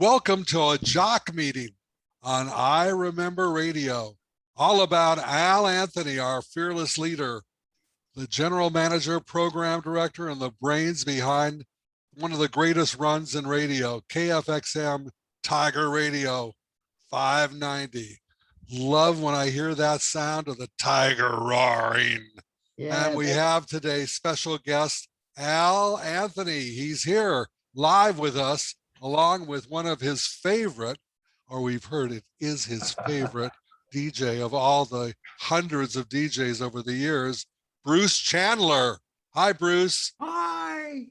Welcome to a jock meeting on I Remember Radio, all about Al Anthony, our fearless leader, the general manager, program director, and the brains behind one of the greatest runs in radio, KFXM Tiger Radio 590. Love when I hear that sound of the tiger roaring. Yeah, and we have today special guest, Al Anthony. He's here live with us, along with one of his favorite, or we've heard it is his favorite DJ of all the hundreds of DJs over the years, Bruce Chandler. Hi, Bruce. Hi.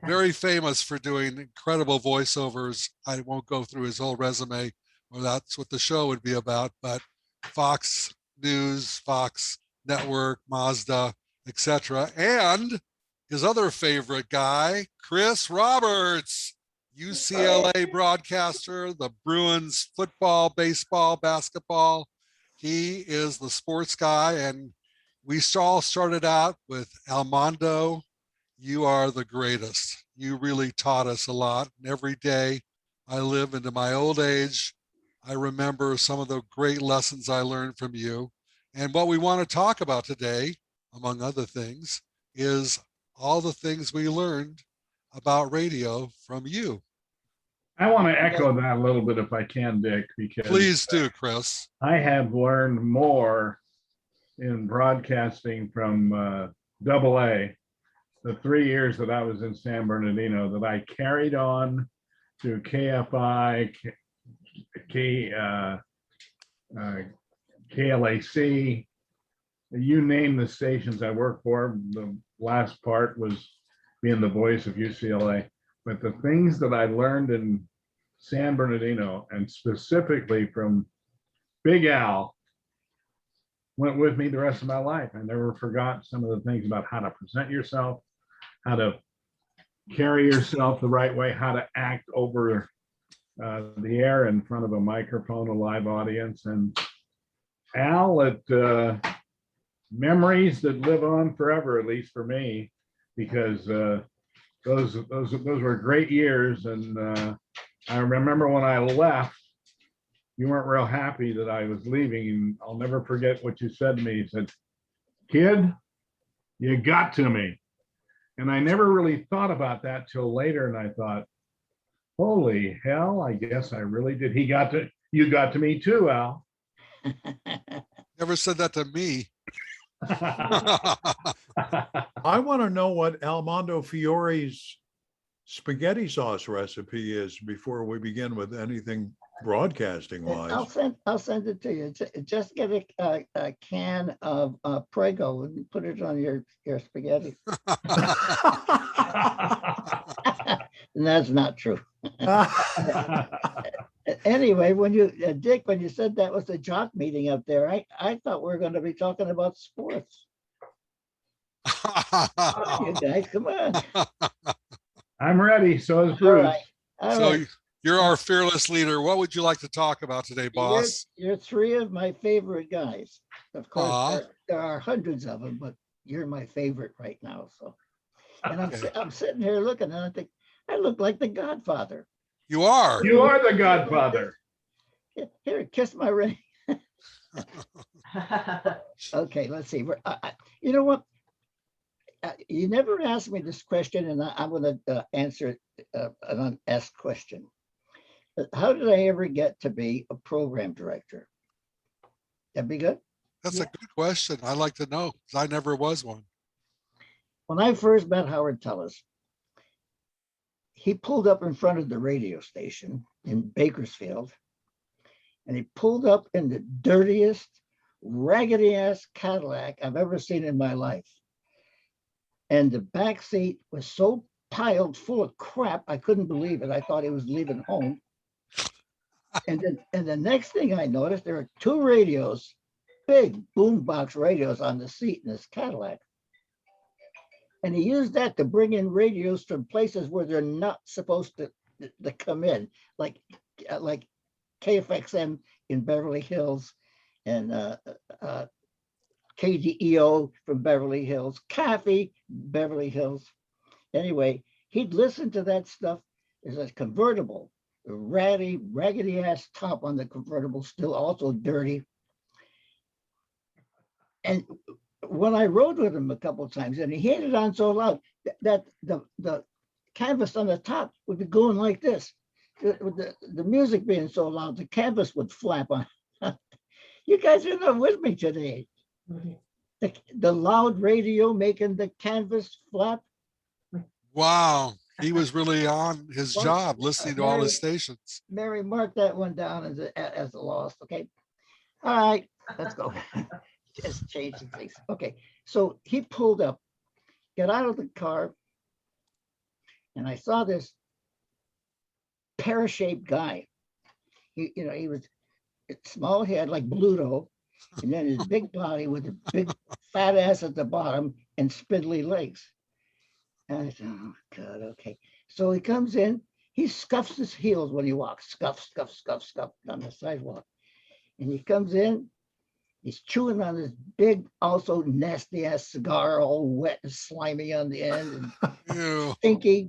Very famous for doing incredible voiceovers. I won't go through his whole resume, or that's what the show would be about, but Fox News, Fox Network, Mazda, etc. And his other favorite guy, Chris Roberts, UCLA broadcaster, the Bruins football, baseball, basketball. He is the sports guy, and we all started out with Almondo. You are the greatest. You really taught us a lot. And every day I live into my old age, I remember some of the great lessons I learned from you. And what we want to talk about today, among other things, is all the things we learned about radio from you. I want to echo that a little bit if I can, Dick, because Please do, Chris. I have learned more in broadcasting from AA, the 3 years that I was in San Bernardino, that I carried on to KFI, KLAC, you name the stations I worked for. The last part was being the voice of UCLA. But the things that I learned in San Bernardino, and specifically from Big Al, went with me the rest of my life. I never forgot some of the things about how to present yourself, how to carry yourself the right way, how to act over the air in front of a microphone, a live audience. And Al, memories that live on forever, at least for me, because those were great years. And I remember when I left, you weren't real happy that I was leaving, and I'll never forget what you said to me. You said, "Kid, you got to me." And I never really thought about that till later, and I thought, holy hell, I guess I really did. You got to me too, Al. Never said that to me. I want to know what Almondo Fiore's spaghetti sauce recipe is before we begin with anything broadcasting wise. I'll send it to you. Just get a can of Prego and put it on your spaghetti. And that's not true. Anyway, when you Dick, when you said that was a jock meeting up there, I thought we were going to be talking about sports. You guys, come on. I'm ready. So is Bruce. All So right. you're our fearless leader. What would you like to talk about today, boss? You're three of my favorite guys. Of course, there are hundreds of them, but you're my favorite right now. So, and I'm sitting here looking, and I think I look like the Godfather. You are. You are the Godfather. Here, kiss my ring. Okay, let's see. You know what? You never asked me this question, and I'm going to answer an unasked question. How did I ever get to be a program director? That'd be good. That's a good question. I'd like to know, because I never was one. When I first met Howard Tullis, he pulled up in front of the radio station in Bakersfield, and he pulled up in the dirtiest, raggedy-ass Cadillac I've ever seen in my life. And the back seat was so piled full of crap, I couldn't believe it. I thought he was leaving home. And the next thing I noticed, there were two radios, big boombox radios on the seat in this Cadillac. And he used that to bring in radios from places where they're not supposed to come in, like KFXM in Beverly Hills, and KDEO from Beverly Hills, Coffee, Beverly Hills. Anyway, he'd listen to that stuff is a convertible, a raggedy ass top on the convertible, still also dirty. And when I rode with him a couple of times, and he had it on so loud that the canvas on the top would be going like this. With the music being so loud, the canvas would flap on. You guys are not with me today. The loud radio making the canvas flap. Wow. He was really on his Well, job, listening to all Mary- his stations. Mary, mark that one down as a loss. Okay. All right, let's go. Just changing things. Okay. So he pulled up, got out of the car, and I saw this pear-shaped guy. He was small head like Bluto, and then his big body with a big fat ass at the bottom and spindly legs. And I said, oh God, okay. So he comes in, he scuffs his heels when he walks, scuff, scuff, scuff, scuff on the sidewalk. And he comes in, he's chewing on this big, also nasty ass cigar, all wet and slimy on the end and Ew. stinky.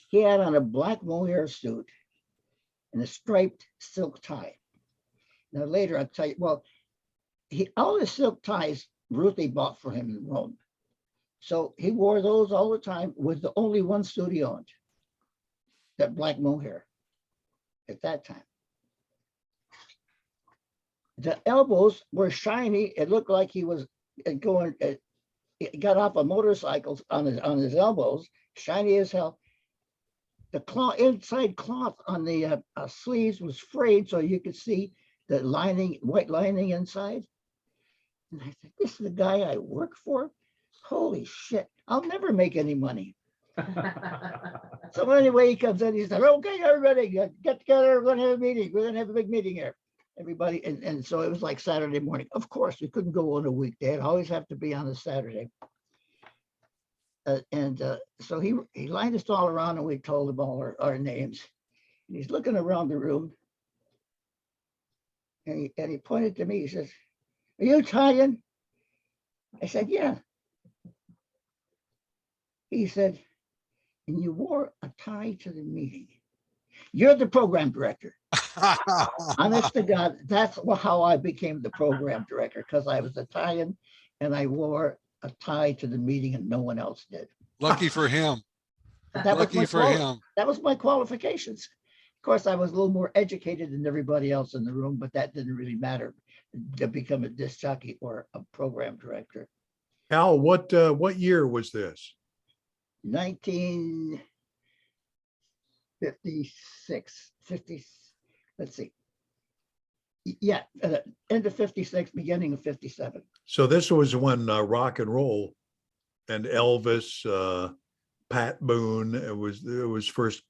He had on a black mohair suit and a striped silk tie. Now later I'll tell you, well, all his silk ties Ruthie bought for him in Rome. So he wore those all the time with the only one suit he owned, that black mohair at that time. The elbows were shiny. It looked like he was going, he got off a motorcycle on his elbows, shiny as hell. The inside cloth on the sleeves was frayed, so you could see the lining, white lining inside. And I said, this is the guy I work for? Holy shit, I'll never make any money. So anyway, he comes in, he said, okay, everybody, get together, we're gonna have a meeting. We're gonna have a big meeting here. Everybody, and so it was like Saturday morning. Of course, we couldn't go on a weekday. It'd always have to be on a Saturday. So he lined us all around and we told him all our names. And he's looking around the room and he pointed to me. He says, are you Italian? I said, yeah. He said, and you wore a tie to the meeting. You're the program director. Honest to God, that's how I became the program director, because I was Italian and I wore a tie to the meeting and no one else did. Lucky for him. That was Lucky for him. That was my qualifications. Of course, I was a little more educated than everybody else in the room, but that didn't really matter to become a disc jockey or a program director. Al, what year was this? 1956, 50, let's see. Yeah, end of 56, beginning of 57. So this was when rock and roll and Elvis, Pat Boone, it was first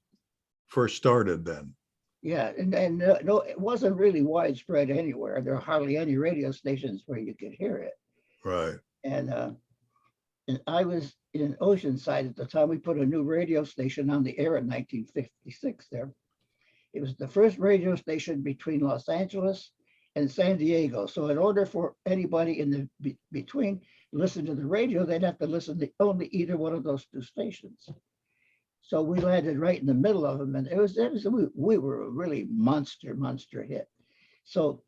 started then. Yeah, and no, it wasn't really widespread anywhere. There are hardly any radio stations where you could hear it. Right. And I was in Oceanside at the time. We put a new radio station on the air in 1956 there. It was the first radio station between Los Angeles and San Diego. So in order for anybody in the between listen to the radio, they'd have to listen to only either one of those two stations. So we landed right in the middle of them, and we were a really monster hit. So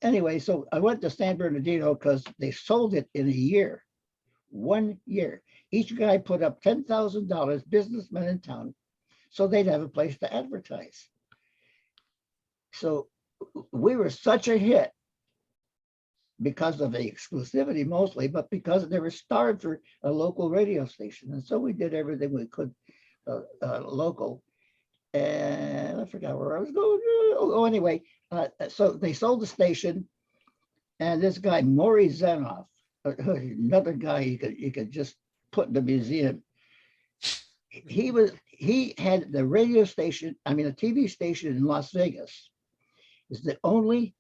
anyway, so I went to San Bernardino because they sold it in a year. 1 year. Each guy put up $10,000, businessmen in town, so they'd have a place to advertise. So we were such a hit because of the exclusivity mostly, but because they were starved for a local radio station. And so we did everything we could local. And I forgot where I was going. Oh, anyway, so they sold the station, and this guy, Maury Zenoff, another guy you could just put in the museum. He had the radio station, a TV station in Las Vegas. Is the only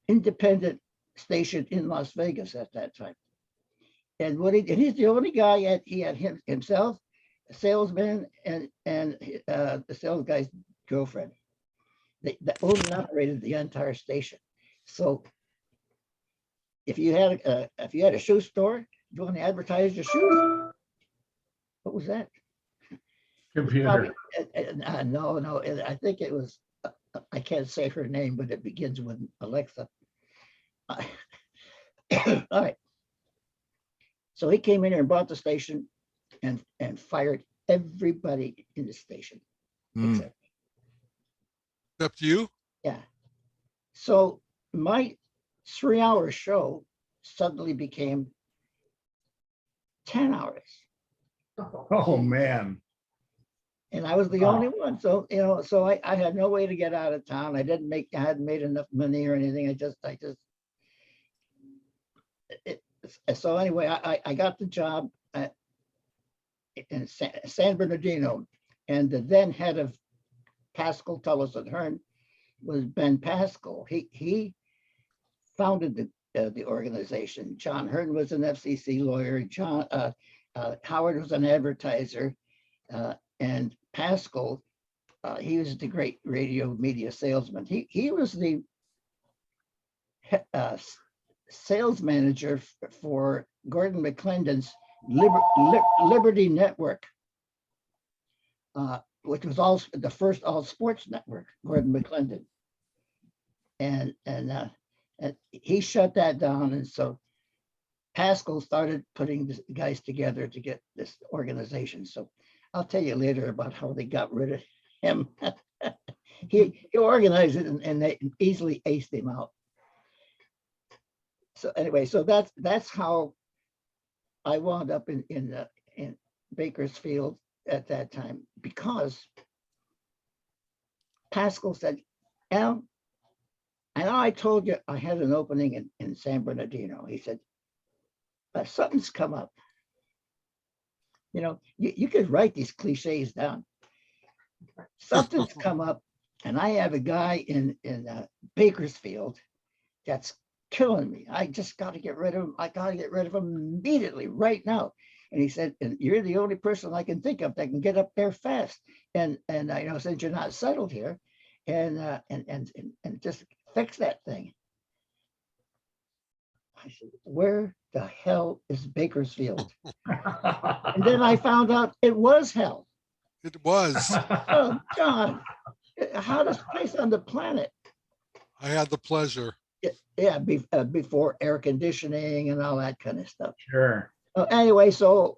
independent station in Las Vegas at that time. And he's the only guy he had himself, a salesman, and the sales guy's girlfriend. They owned and operated the entire station. So if you had a shoe store, you want to advertise your shoes. what was that? Computer. Probably, no, I think it was, I can't say her name, but it begins with Alexa. All right. So he came in here and bought the station and fired everybody in the station Hmm. except you? yeah. So my 3-hour show suddenly became 10 hours. Oh, man. And I was the only one. So, so I had no way to get out of town. I hadn't made enough money or anything. So anyway, I got the job in San Bernardino, and the then head of Pascal Tullis and Hearn was Ben Pascal. He founded the organization. John Hearn was an FCC lawyer. Howard was an advertiser, and Pascal, he was the great radio media salesman. He was the sales manager for Gordon McClendon's Liberty Network, which was also the first all sports network, Gordon McClendon. And he shut that down. And so Pascal started putting the guys together to get this organization. So I'll tell you later about how they got rid of him. he organized it and they easily aced him out. So anyway, so that's how I wound up in Bakersfield at that time, because Pascal said, Al, I know I told you I had an opening in San Bernardino. He said, but something's come up. You could write these cliches down. Something's come up, and I have a guy in Bakersfield that's killing me. I just got to get rid of him. I got to get rid of him immediately, right now. And he said, and you're the only person I can think of that can get up there fast. And I know, since you're not settled here, and just fix that thing. I said, where the hell is Bakersfield? And then I found out it was hell. It was. Oh, God, hottest place on the planet. I had the pleasure. Yeah, before air conditioning and all that kind of stuff. Sure. Anyway, so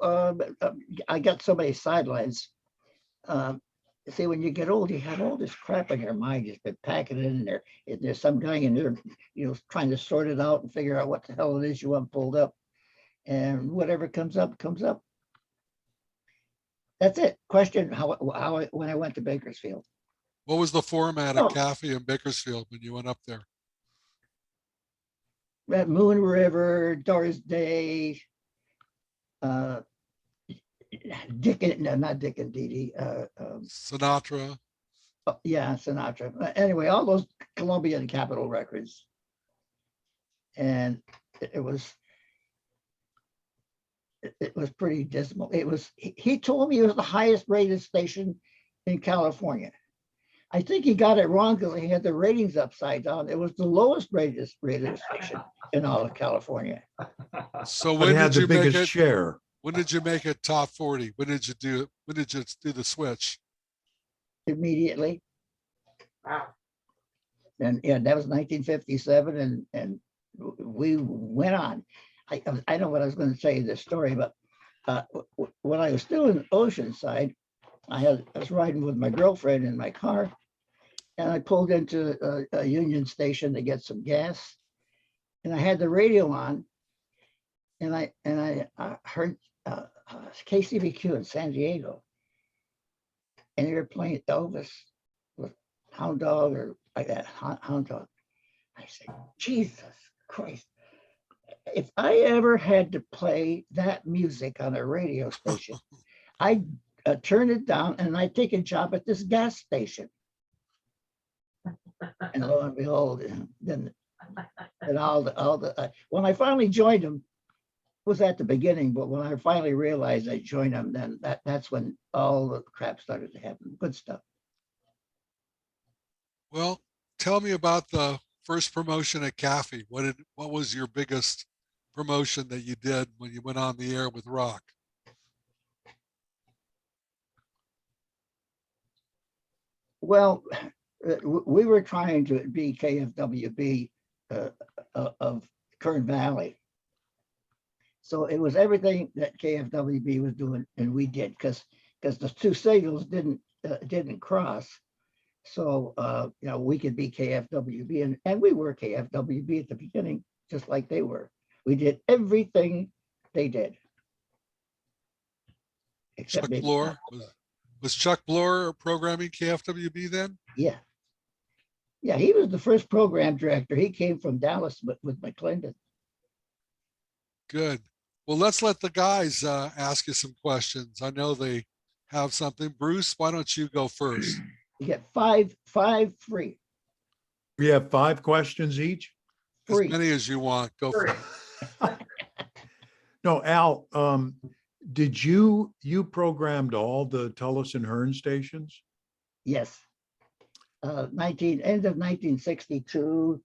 I got so many sidelines. See, when you get old, you have all this crap in your mind. You've been packing it in there. There's some guy in there, trying to sort it out and figure out what the hell it is you want pulled up. And whatever comes up, comes up. That's it. Question, when I went to Bakersfield. What was the format of Cafe in Bakersfield when you went up there? Moon River, Doris Day, not Dick and Dee. Sinatra. Yeah, Sinatra. Anyway, all those Columbia and Capitol records. And it was pretty dismal. He told me it was the highest rated station in California. I think he got it wrong because he had the ratings upside down. It was the lowest rated station in all of California. So But when it had did the you make biggest it? share. When did you make it top 40? When did you do the switch? Immediately. Wow. And yeah, that was 1957, and we went on. I know what I was going to tell you this story, but when I was still in Oceanside, I was riding with my girlfriend in my car, and I pulled into a Union station to get some gas, and I had the radio on, and I heard KCBQ in San Diego, and they were playing Elvis with Hound Dog or like that, Hound Dog. I said, Jesus Christ. If I ever had to play that music on a radio station, I'd turn it down and I'd take a job at this gas station. And lo and behold, then all the when I finally joined them, was at the beginning, but when I finally realized I joined them, then that's when all the crap started to happen. Good stuff. Well, tell me about the first promotion at Cafe. What was your biggest promotion that you did when you went on the air with Rock? Well, we were trying to be KFWB of Kern Valley. So it was everything that KFWB was doing, and we did, because the two signals didn't cross. So we could be KFWB, and we were KFWB at the beginning, just like they were. We did everything they did. Chuck Bloor was Chuck Bloor programming KFWB then? Yeah. Yeah, he was the first program director. He came from Dallas with McClendon. Good. Well, let's let the guys ask you some questions. I know they have something. Bruce, why don't you go first? You get five free. We have 5 questions each. As Free. many as you want. Go for it. No, Al, did you programmed all the Tullis and Hearn stations? Yes. End of 1962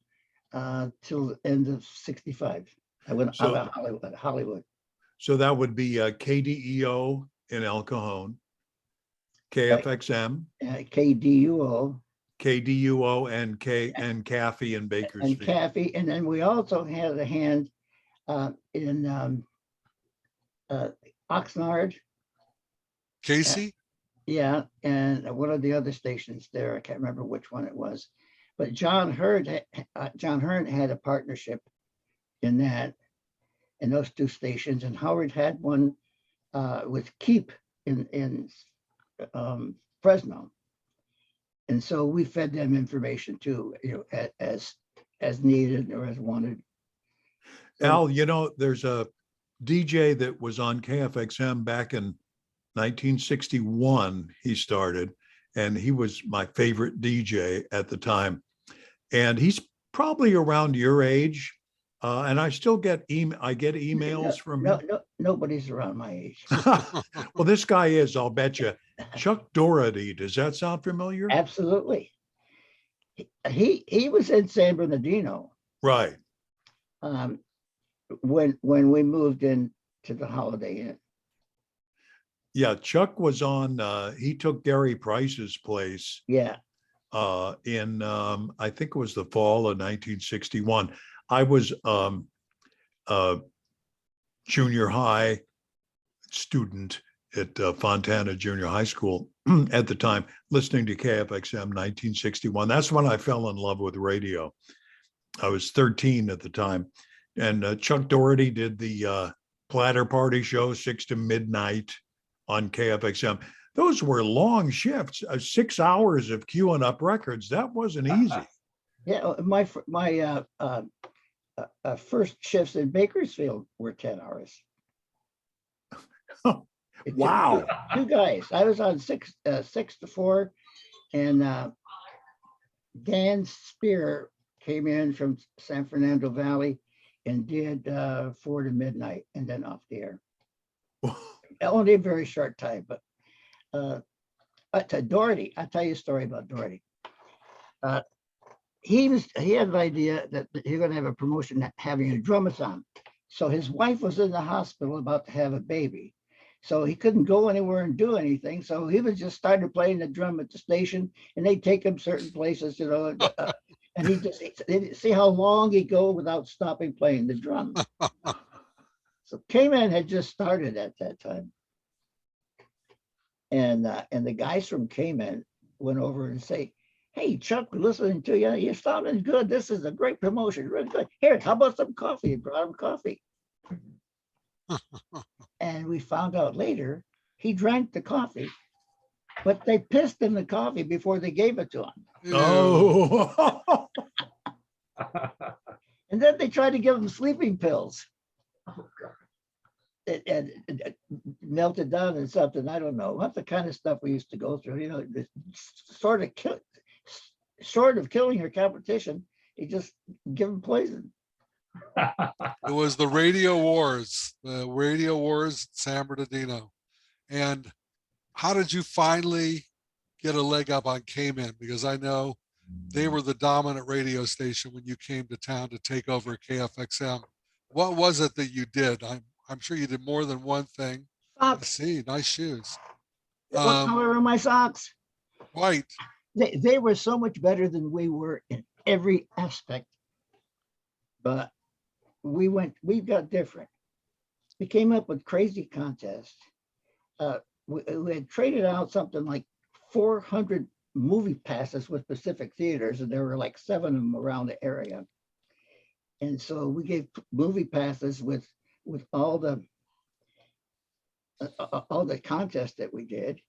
till the end of 65. I went So- out of Hollywood. So that would be KDEO in El Cajon, KFXM, KDUO KDUO, and KFI in and Bakersfield. Caffey. And then we also had a hand in Oxnard. Casey? Yeah, and one of the other stations there, I can't remember which one it was, but John Hearn had a partnership in those 2 stations, and Howard had one with Keep in Fresno, and so we fed them information too, as needed or as wanted. Al, there's a DJ that was on KFXM back in 1961. He started, and he was my favorite DJ at the time. And he's probably around your age. And I still get emails from him. Nobody's around my age. Well, this guy is, I'll bet you. Chuck Doherty. Does that sound familiar? Absolutely. He was in San Bernardino Right. when we moved in to the Holiday Inn. Yeah, Chuck was on, he took Gary Price's place Yeah. in, I think it was the fall of 1961. I was junior high student at Fontana Junior High School at the time, listening to KFXM 1961. That's when I fell in love with radio. I was 13 at the time. And Chuck Doherty did the Platter Party show, 6 to midnight on KFXM. Those were long shifts, 6 hours of queuing up records. That wasn't easy. Yeah, my first shifts in Bakersfield were 10 hours. Wow. 2 guys. I was on 6 to 4, and Dan Spear came in from San Fernando Valley and did 4 to midnight and then off the air. Only a very short time, but to Doherty, I'll tell you a story about Doherty. He had an idea that he was going to have a promotion having a drumathon. So his wife was in the hospital about to have a baby. So he couldn't go anywhere and do anything. So he was just started playing the drum at the station, and they'd take him certain places, and he just see how long he'd go without stopping playing the drum. So K-Man had just started at that time. And the guys from K-Man went over and say, "Hey, Chuck, we're listening to you. You're sounding good. This is a great promotion. Really good. Here, how about some coffee?" Brought him coffee. And we found out later he drank the coffee, but they pissed in the coffee before they gave it to him. Oh. And then they tried to give him sleeping pills. It melted down and something. I don't know. That's the kind of stuff we used to go through. Sort of killing your competition. You just give them poison. It was the radio wars at San Bernardino. And how did you finally get a leg up on K-Man? Because I know they were the dominant radio station when you came to town to take over KFXM. What was it that you did? I'm sure you did more than one thing. I Socks. see, nice shoes. What color are my socks? White. They were so much better than we were in every aspect, but we got different. We came up with crazy contests. We had traded out something like 400 movie passes with Pacific theaters, and there were like 7 of them around the area. And so we gave movie passes with all the contests that we did,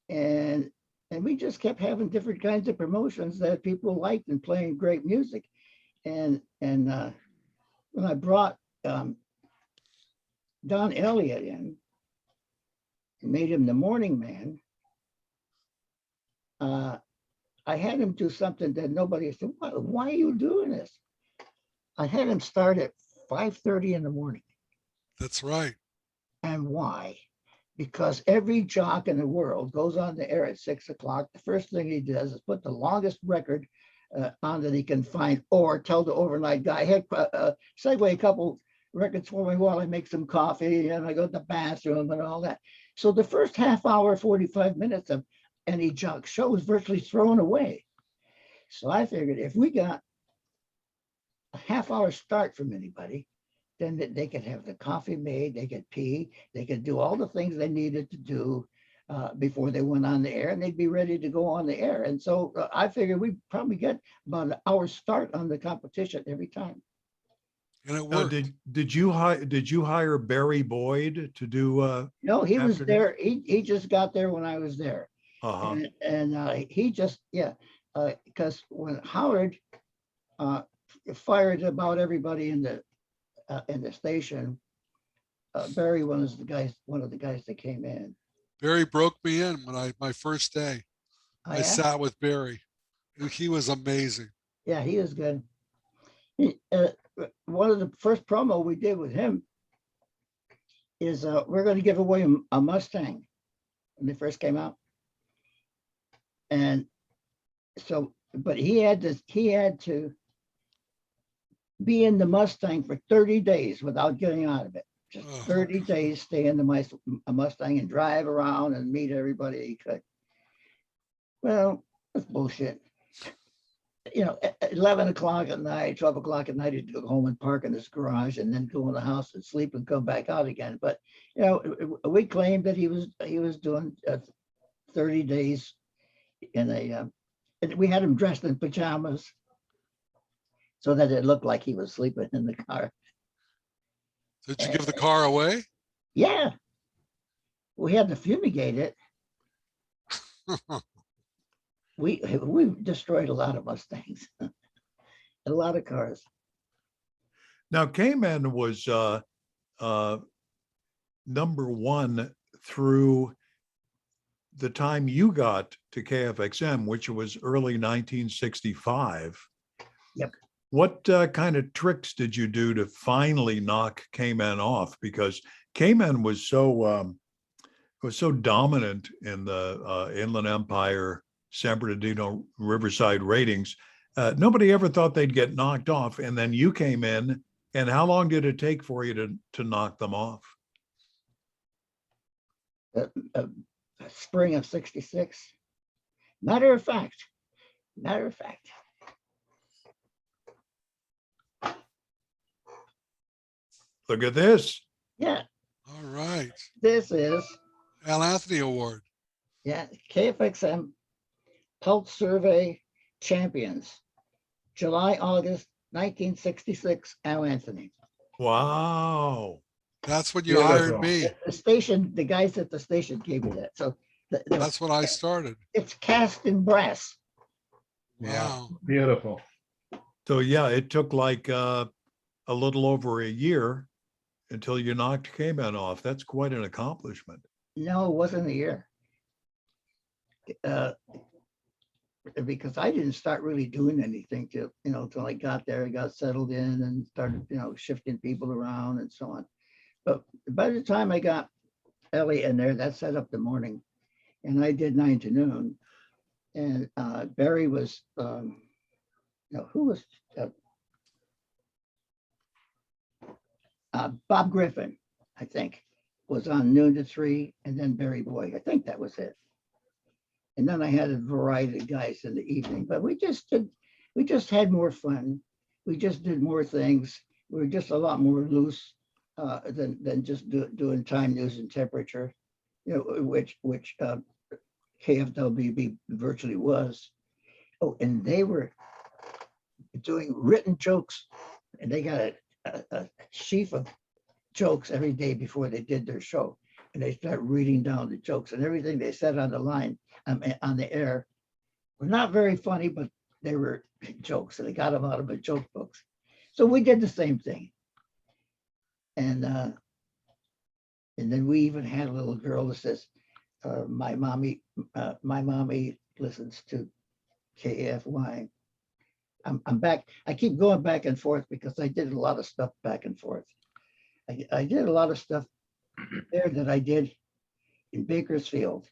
and we just kept having different kinds of promotions that people liked and playing great music. And when I brought Don Elliott in, made him the morning man, I had him do something that nobody said, why are you doing this? I had him start at 5:30 in the morning. That's right. And why? Because every jock in the world goes on the air at 6 o'clock. The first thing he does is put the longest record on that he can find, or tell the overnight guy, hey, segue a couple records for me while I make some coffee and I go to the bathroom and all that. So the first half hour, 45 minutes of any jock show is virtually thrown away. So I figured if we got a half hour start from anybody, then they could have the coffee made, they could pee, they could do all the things they needed to do before they went on the air, and they'd be ready to go on the air. And so I figured we'd probably get about an hour start on the competition every time. And it worked. Did you hire Barry Boyd to do? No, he was afternoon? there. He just got there when I was there. Uh-huh. And he just, because when Howard fired about everybody in the station, Barry was one of the guys that came in. Barry broke me in when my first day. Oh, I yeah? sat with Barry. He was amazing. Yeah, he is good. One of the first promo we did with him is we're going to give away a Mustang when they first came out. And so, but he had to be in the Mustang for 30 days without getting out of it. Just 30 days, stay in the Mustang and drive around and meet everybody he could. Well, that's bullshit. You know, at 11 o'clock at night, 12 o'clock at night, he'd go home and park in his garage and then go in the house and sleep and come back out again. But, you know, we claimed that he was doing 30 days in and we had him dressed in pajamas so that it looked like he was sleeping in the car. Did you give the car away? Yeah. We had to fumigate it. We destroyed a lot of Mustangs, a lot of cars. Now, K-Man was #1 through the time you got to KFXM, which was early 1965. Yep. What kind of tricks did you do to finally knock K-Man off? Because K-Man was so dominant in the Inland Empire, San Bernardino, Riverside ratings. Nobody ever thought they'd get knocked off. And then you came in, and how long did it take for you to knock them off? Spring of '66. Matter of fact. Look at this. Yeah, All right. this is, Al Anthony Award. yeah, KFXM Pulse Survey Champions, July, August 1966, Al Anthony. Wow. That's when you Beautiful. hired me. The station, the guys at the station gave me that. So That's when I started. it's cast in brass. Wow. Beautiful. So yeah, it took like a little over a year until you knocked K-Man off. That's quite an accomplishment. No, it wasn't a year. Because I didn't start really doing anything till I got there, I got settled in and started, shifting people around and so on. But by the time I got Ellie in there, that set up the morning, and I did 9 to noon. And Barry was, who was Bob Griffin, I think, was on noon to 3, and then Barry Boyd. I think that was it. And then I had a variety of guys in the evening, but we just had more fun. We just did more things. We were just a lot more loose than just doing time, news, and temperature, which KFWB virtually was. Oh, and they were doing written jokes, and they got a sheaf of jokes every day before they did their show, and they start reading down the jokes, and everything they said on the line on the air were not very funny, but they were jokes, and they got them out of the joke books. So we did the same thing, and then we even had a little girl that says, my mommy listens to KFY. I'm back. I keep going back and forth because I did a lot of stuff back and forth. I did a lot of stuff there that I did in Bakersfield,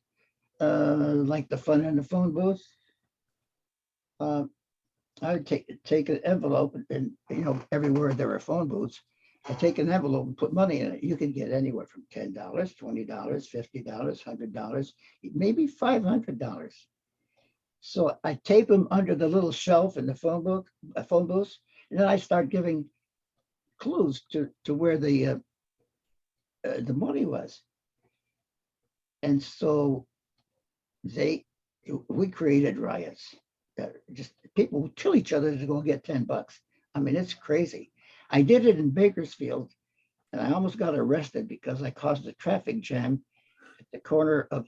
like the fun in the phone booth. I would take an envelope and everywhere there were phone booths, I'd take an envelope and put money in it. You could get anywhere from $10, $20, $50, $100, maybe $500. So I tape them under the little shelf in the phone booths, and then I start giving clues to where the money was. And so we created riots. Just people would kill each other to go get $10. I mean, it's crazy. I did it in Bakersfield, and I almost got arrested because I caused a traffic jam at the corner of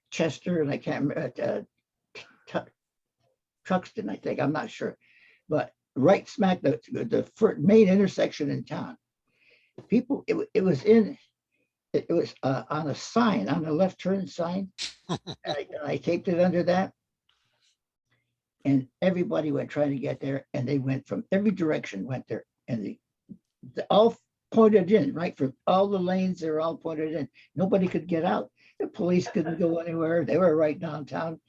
Chester, and I can't remember, Truxton, I think, I'm not sure, but right smack the main intersection in town. People, it was on a sign, on a left turn sign. I taped it under that, and everybody went trying to get there, and they went from every direction, went there, and they all pointed in, right, from all the lanes, they were all pointed in. Nobody could get out. The police couldn't go anywhere. They were right downtown.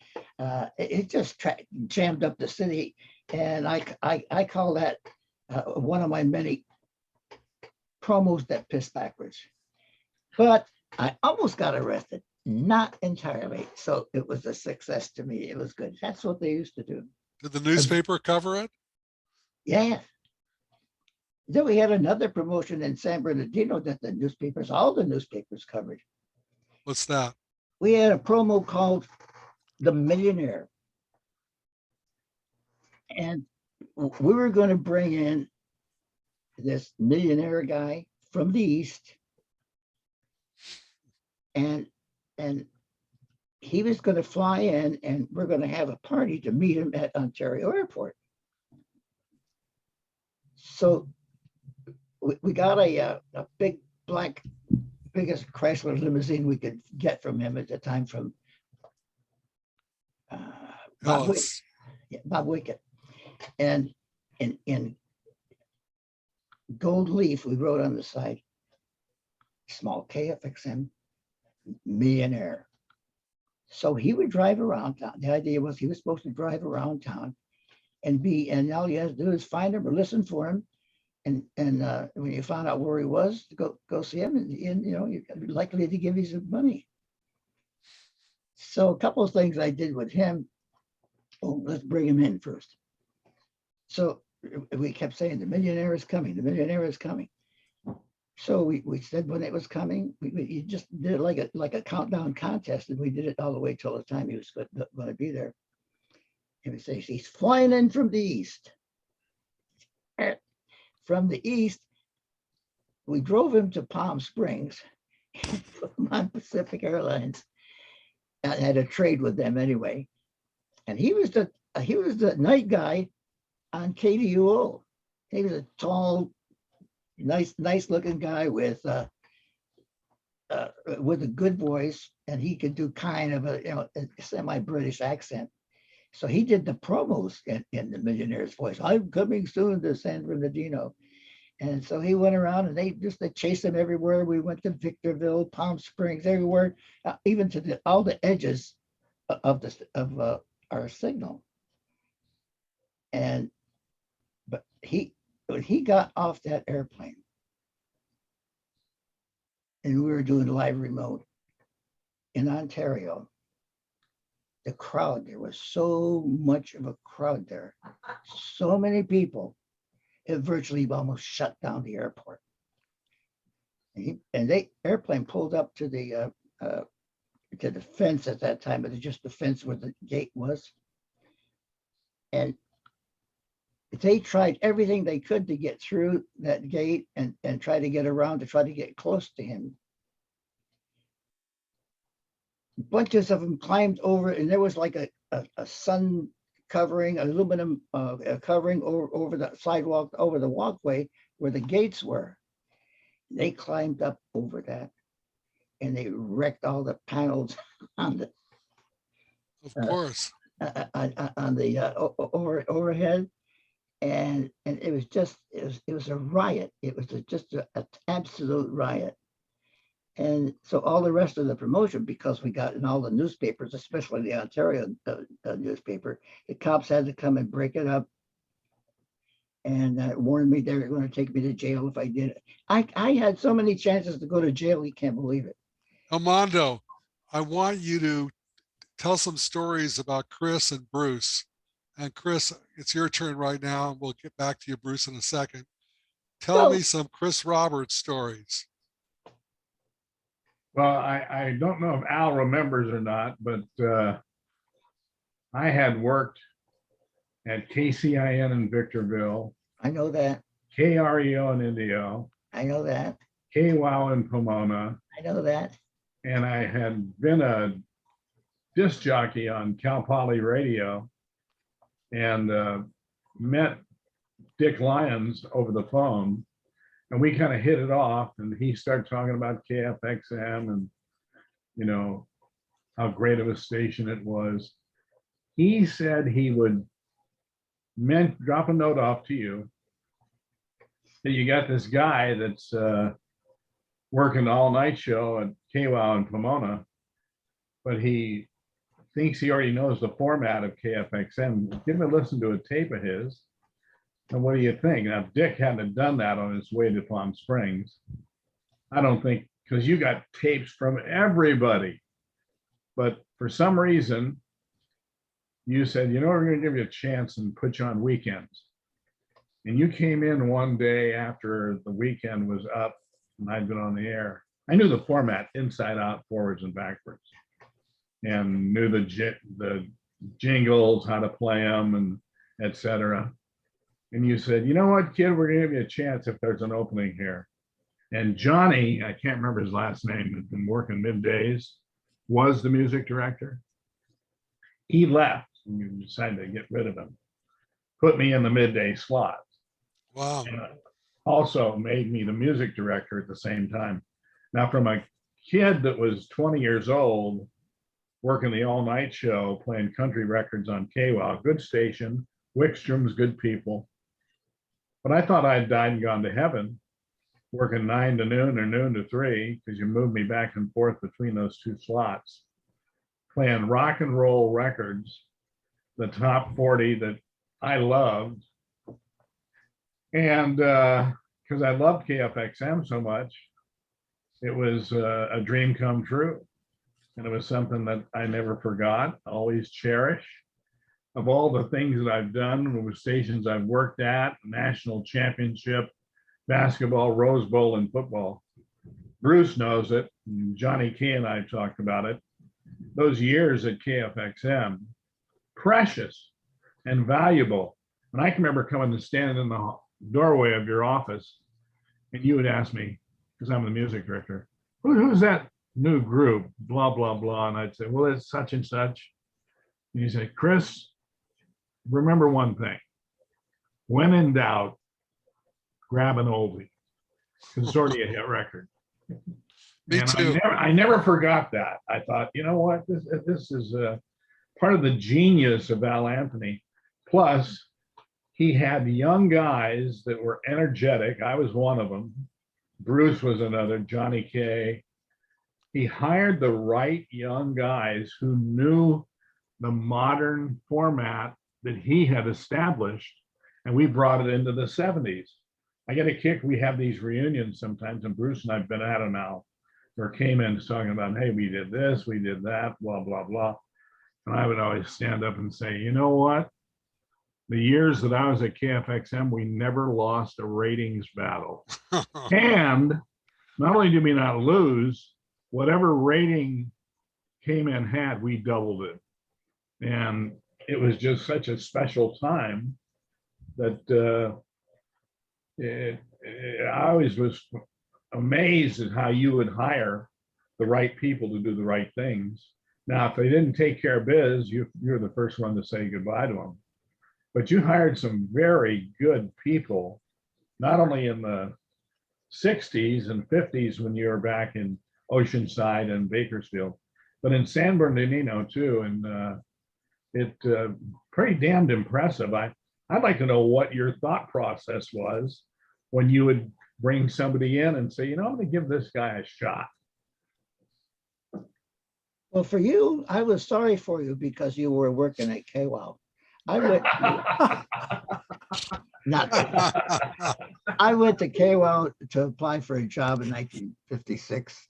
It just jammed up the city, and I call that one of my many promos that piss backwards. But I almost got arrested, not entirely. So it was a success to me. It was good. That's what they used to do. Did the newspaper cover it? Yeah. Then we had another promotion in San Bernardino that all the newspapers covered. What's that? We had a promo called The Millionaire. And we were going to bring in this millionaire guy from the East. And he was going to fly in, and we're going to have a party to meet him at Ontario Airport. So we got a big biggest Chrysler limousine we could get from him at the time from Bob Wickett. And in gold leaf, we wrote on the side, small KFXM millionaire. So he would drive around town. The idea was he was supposed to drive around town and all you had to do is find him or listen for him. And when you found out where he was, go see him, and you're likely to give you some money. So a couple of things I did with him. Oh, let's bring him in first. So we kept saying the millionaire is coming. The millionaire is coming. So we said when it was coming, we just did it like a countdown contest, and we did it all the way till the time he was going to be there. And we say he's flying in from the east. From the east, we drove him to Palm Springs, put him on Pacific Airlines. I had a trade with them anyway, and he was the night guy on KDUO. He was a tall, nice looking guy with a good voice, and he could do kind of a semi-British accent. So he did the promos in the millionaire's voice. I'm coming soon to San Bernardino. And so he went around, and they chased him everywhere. We went to Victorville, Palm Springs, everywhere, even to all the edges of our signal. But when he got off that airplane, and we were doing live remote in Ontario, the crowd, there was so much of a crowd there, so many people, it virtually almost shut down the airport. And the airplane pulled up to the fence at that time, but it's just the fence where the gate was. And they tried everything they could to get through that gate and try to get around to try to get close to him. Bunches of them climbed over, and there was like a sun covering, aluminum covering over the sidewalk, over the walkway where the gates were. They climbed up over that, and they wrecked all the panels on the Of course. on the overhead, and it was just it was a riot. It was just an absolute riot. And so all the rest of the promotion, because we got in all the newspapers, especially the Ontario newspaper, the cops had to come and break it up and warned me they were going to take me to jail if I did it. I had so many chances to go to jail, you can't believe it. Armando, I want you to tell some stories about Chris and Bruce. And Chris, it's your turn right now. We'll get back to you, Bruce, in a second. Tell me some Chris Roberts stories. Well, I don't know if Al remembers or not, but I had worked at KCIN in Victorville, I know that. KREO in Indio, I know that. KWOW in Pomona, I know that. and I had been a disc jockey on Cal Poly Radio and met Dick Lyons over the phone. And we kind of hit it off, and he started talking about KFXM and, you know, how great of a station it was. He said he would drop a note off to you that you got this guy that's working the all-night show at KWOW in Pomona, but he thinks he already knows the format of KFXM. Give him a listen to a tape of his. And what do you think? Now, Dick hadn't done that on his way to Palm Springs. I don't think, because you got tapes from everybody. But for some reason, you said, you know, we're going to give you a chance and put you on weekends. And you came in one day after the weekend was up and I'd been on the air. I knew the format inside out, forwards and backwards, and knew the jingles, how to play them, and et cetera. And you said, you know what, kid, we're going to give you a chance if there's an opening here. And Johnny, I can't remember his last name, had been working middays, was the music director. He left, and you decided to get rid of him. Put me in the midday slot. Wow. And also made me the music director at the same time. Now, from a kid that was 20 years old, working the all-night show, playing country records on KWOW, good station, Wickstrom's good people. But I thought I had died and gone to heaven, working 9 to noon or noon to 3, because you moved me back and forth between those two slots, playing rock and roll records, the top 40 that I loved. And because I loved KFXM so much, it was a dream come true. And it was something that I never forgot, always cherish. Of all the things that I've done with stations I've worked at, national championship, basketball, Rose Bowl, and football. Bruce knows it, and Johnny Key and I talked about it. Those years at KFXM, precious and valuable. And I can remember coming and standing in the doorway of your office, and you would ask me, because I'm the music director, who's that new group, blah, blah, blah. And I'd say, well, it's such and such. And you say, Chris, remember one thing. When in doubt, grab an oldie. Consortia hit record. Me and too. I never forgot that. I thought, you know what, this is part of the genius of Al Anthony. Plus, he had young guys that were energetic. I was one of them. Bruce was another, Johnny Kay. He hired the right young guys who knew the modern format that he had established, and we brought it into the 70s. I get a kick, we have these reunions sometimes, and Bruce and I've been at them now, or came in talking about, hey, we did this, we did that, blah, blah, blah. And I would always stand up and say, you know what? The years that I was at KFXM, we never lost a ratings battle. And not only did we not lose, whatever rating came in had, we doubled it. And it was just such a special time that I always was amazed at how you would hire the right people to do the right things. Now, if they didn't take care of biz, you're the first one to say goodbye to them. But you hired some very good people, not only in the 60s and 50s when you were back in Oceanside and Bakersfield, but in San Bernardino too. And it pretty damned impressive. I'd like to know what your thought process was when you would bring somebody in and say, you know, I'm going to give this guy a shot. Well, for you, I was sorry for you because you were working at KWOW. I went not I went to KWOW to apply for a job in 1956.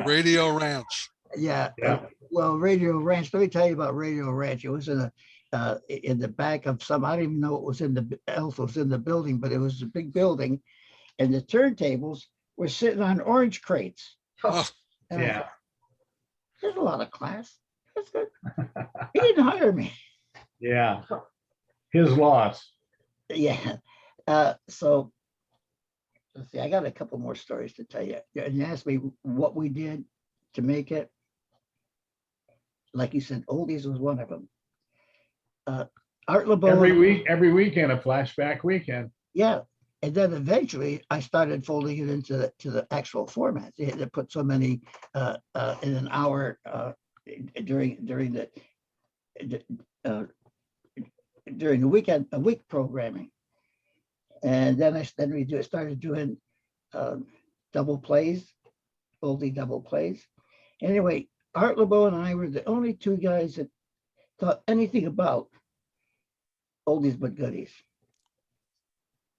Radio Ranch. Yeah. Yeah. Well, Radio Ranch. Let me tell you about Radio Ranch. It was in the back of some. I don't even know what was in the building, but it was a big building, and the turntables were sitting on orange crates. Oh, And I Yeah. thought, there's a lot of class. That's good. He didn't hire me. Yeah. His loss. Yeah. So let's see. I got a couple more stories to tell you. And you asked me what we did to make it. Like you said, oldies was one of them. Art LeBeau. Every weekend, a flashback weekend. Yeah. And then eventually I started folding it into the actual format. They had to put so many in an hour during the weekend, a week programming. And then started doing double plays, oldie double plays. Anyway, Art LeBeau and I were the only two guys that thought anything about oldies but goodies.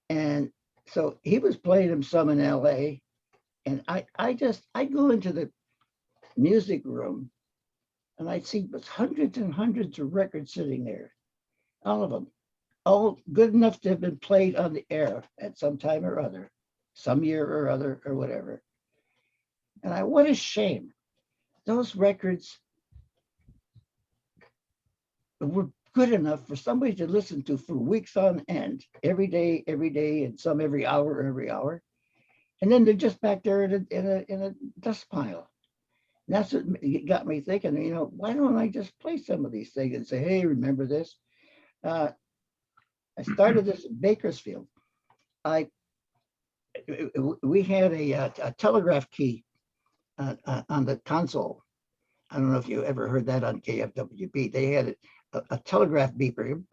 And so he was playing them some in LA. And I go into the music room and I'd see hundreds and hundreds of records sitting there. All of them, all good enough to have been played on the air at some time or other, some year or other or whatever. And what a shame. Those records were good enough for somebody to listen to for weeks on end, every day, and some every hour. And then they're just back there in a dust pile. And that's what got me thinking, you know, why don't I just play some of these things and say, hey, remember this? I started this in Bakersfield. We had a telegraph key on the console. I don't know if you ever heard that on KFWB. They had a telegraph beeper. You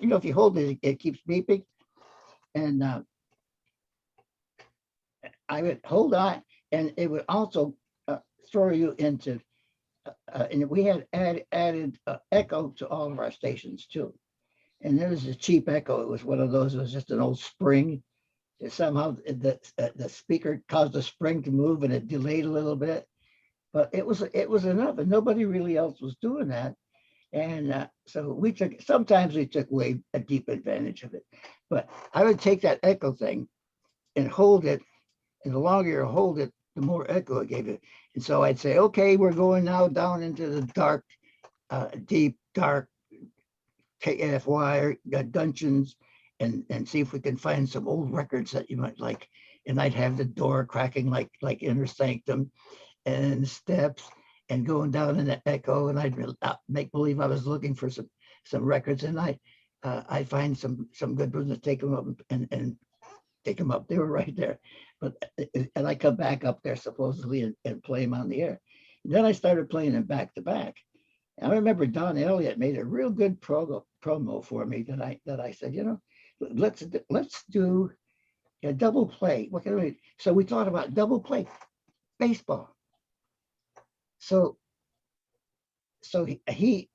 know, if you hold it, it keeps beeping. And I would hold on, and it would also throw you into, and we had added echo to all of our stations too. And there was a cheap echo. It was one of those, it was just an old spring. Somehow the speaker caused the spring to move and it delayed a little bit. But it was enough, and nobody really else was doing that. And so sometimes we took way a deep advantage of it. But I would take that echo thing and hold it, and the longer you hold it, the more echo it gave it. And so I'd say, okay, we're going now down into the dark, deep, dark KFY dungeons, and see if we can find some old records that you might like. And I'd have the door cracking like Inner Sanctum, and steps, and going down in the echo, and I'd make believe I was looking for some records, and I find some good ones and take them up and take them up. They were right there, and I come back up there supposedly and play them on the air. And then I started playing them back to back. And I remember Don Elliott made a real good promo for me that I said, you know, let's do a double play. What can we? So we thought about double play baseball. So he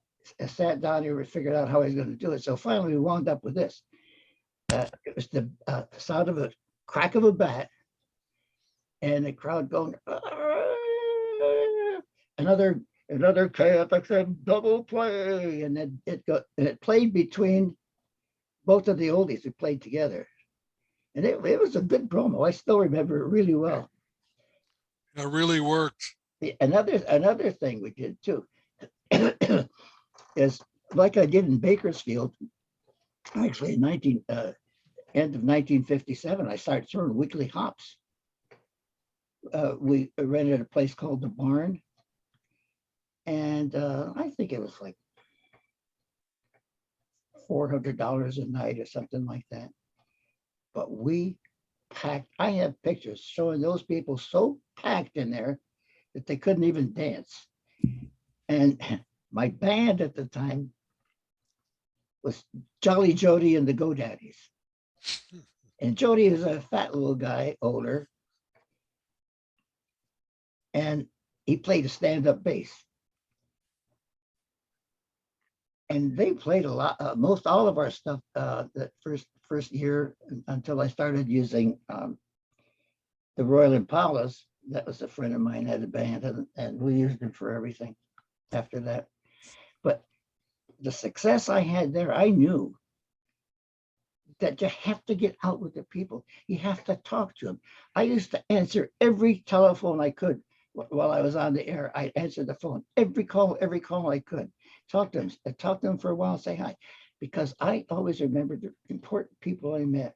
sat down here and figured out how he was going to do it. So finally we wound up with this. It was the sound of a crack of a bat and the crowd going, another another KFXM double play, and then it played between both of the oldies who played together, and it was a good promo. I still remember it really well. It really worked. Another thing we did too is, like I did in Bakersfield, actually in end of 1957, I started throwing weekly hops. We rented a place called the Barn, and I think it was like $400 a night or something like that. But we packed. I have pictures showing those people so packed in there that they couldn't even dance. And my band at the time was Jolly Jody and the GoDaddies. And Jody is a fat little guy, older, and he played a stand-up bass. And they played a lot, most all of our stuff that first year, until I started using the Royal Impalas. That was a friend of mine had a band, and we used them for everything after that. But the success I had there, I knew that you have to get out with the people. You have to talk to them. I used to answer every telephone I could while I was on the air. I answered the phone, every call I could. Talk to them for a while, say hi, because I always remembered the important people I met,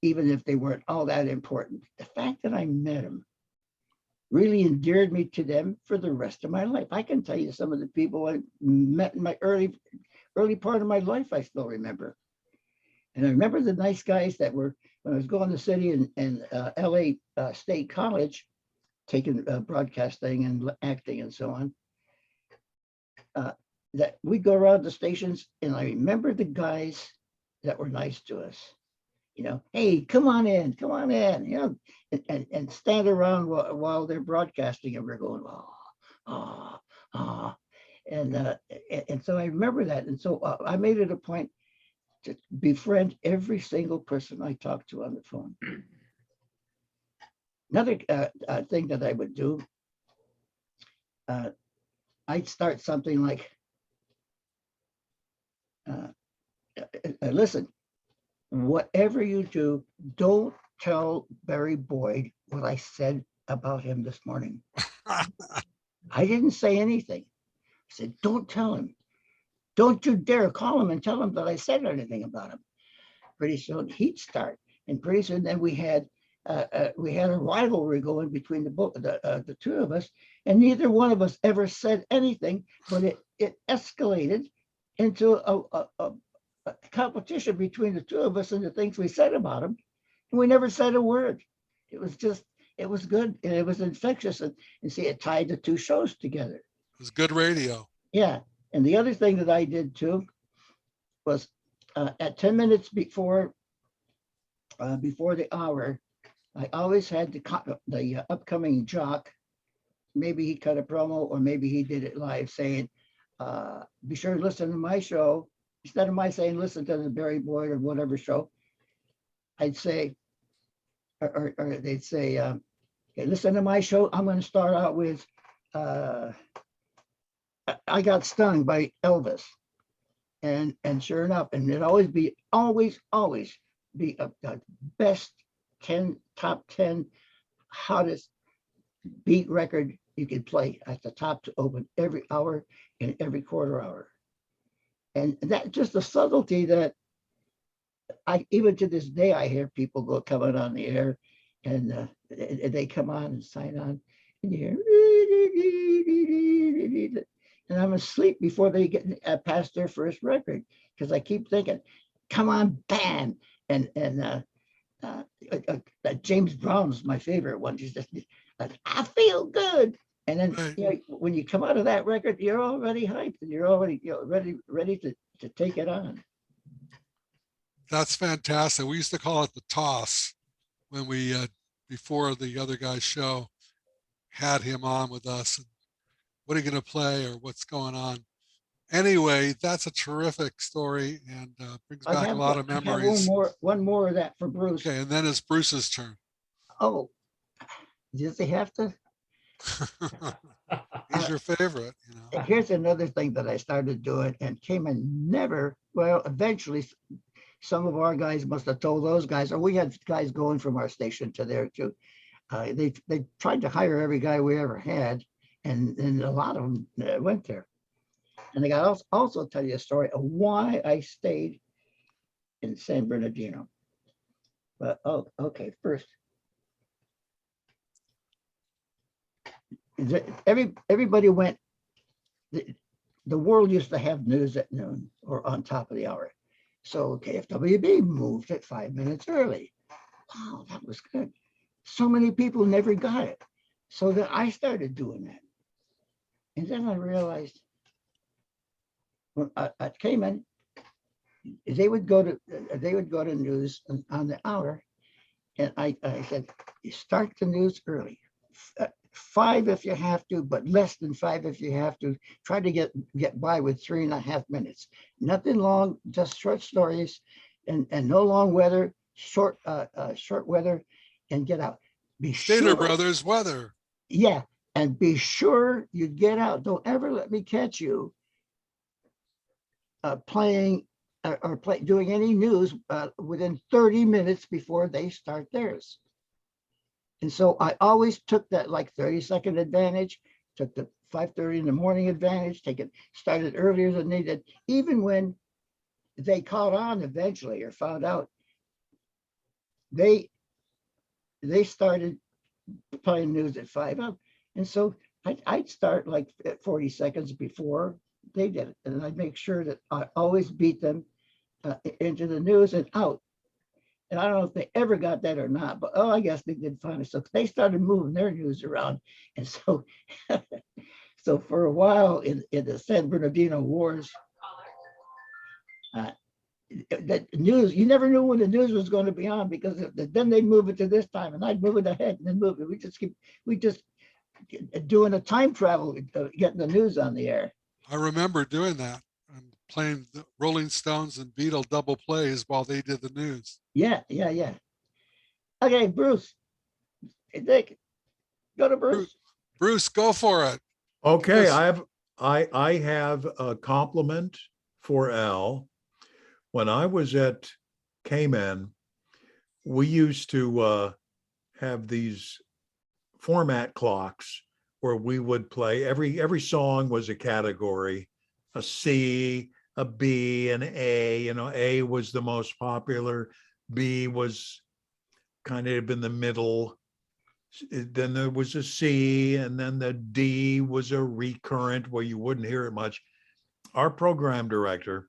even if they weren't all that important. The fact that I met them really endeared me to them for the rest of my life. I can tell you some of the people I met in my early part of my life, I still remember. And I remember the nice guys that were, when I was going to city and LA State College, taking broadcasting and acting and so on, that we'd go around the stations, and I remember the guys that were nice to us. You know, hey, come on in, you know, and stand around while they're broadcasting, and we're going, and so I remember that. And so I made it a point to befriend every single person I talked to on the phone. Another thing that I would do, I'd start something like, listen, whatever you do, don't tell Barry Boyd what I said about him this morning. I didn't say anything. I said, don't tell him. Don't you dare call him and tell him that I said anything about him. Pretty soon he'd start. And pretty soon then we had a rivalry going between the two of us, and neither one of us ever said anything, but it escalated into a competition between the two of us and the things we said about him, and we never said a word. It was good, and it was infectious, and see, it tied the two shows together. It was good radio. Yeah, and the other thing that I did too was at 10 minutes before the hour, I always had the upcoming jock. Maybe he cut a promo, or maybe he did it live, saying, be sure to listen to my show. Instead of my saying, listen to the Barry Boyd or whatever show, I'd say, or they'd say, okay, listen to my show. I'm going to start out with, I Got Stung by Elvis. And sure enough, and it'd always be a best 10, top 10 hottest beat record you could play at the top to open every hour and every quarter hour. And that just the subtlety that even to this day, I hear people coming on the air, and they come on and sign on, and you hear, and I'm asleep before they get past their first record, because I keep thinking, come on, bam. And James Brown's my favorite one. He's just, I feel good. And then when you come out of that record, you're already hyped, and you're already ready to take it on. That's fantastic. We used to call it the toss when we, before the other guy's show, had him on with us. What are you going to play, or what's going on? Anyway, that's a terrific story, and brings back a lot of memories. One more of that for Bruce. Okay, and then it's Bruce's turn. Oh, does he have to? He's your favorite, you know. And here's another thing that I started doing, and Cayman never, well, eventually some of our guys must have told those guys, or we had guys going from our station to there too. They tried to hire every guy we ever had, and a lot of them went there. And I got also tell you a story of why I stayed in San Bernardino. But okay, first, everybody went. The world used to have news at noon or on top of the hour. So KFWB moved it 5 minutes early. Wow, that was good. So many people never got it. So then I started doing that. And then I realized when I came in, they would go to news on the hour. And I said, you start the news early. 5 if you have to, but less than 5 if you have to. Try to get by with 3.5 minutes. Nothing long, just short stories, and no long weather, short weather, and get out. Be Stater sure, Brothers weather. yeah, and be sure you get out. Don't ever let me catch you playing or doing any news within 30 minutes before they start theirs. And so I always took that like 30-second advantage, took the 5:30 in the morning advantage, started earlier than they did, even when they caught on eventually or found out. They started playing news at 5 up. And so I'd start like at 40 seconds before they did it. And I'd make sure that I always beat them into the news and out. And I don't know if they ever got that or not, but I guess they did finally. So they started moving their news around. And so, so for a while in the San Bernardino Wars, that news, you never knew when the news was going to be on, because then they'd move it to this time and I'd move it ahead and then move it. We just doing a time travel, getting the news on the air. I remember doing that and playing the Rolling Stones and Beatle double plays while they did the news. Yeah. Okay, Bruce. Hey, Dick, go to Bruce. Bruce, go for it. Okay, Yes. I have a compliment for Al. When I was at Cayman, we used to have these format clocks where we would play every song was a category, a C, a B, an A. You know, A was the most popular, B was kind of in the middle. Then there was a C, and then the D was a recurrent where you wouldn't hear it much. Our program director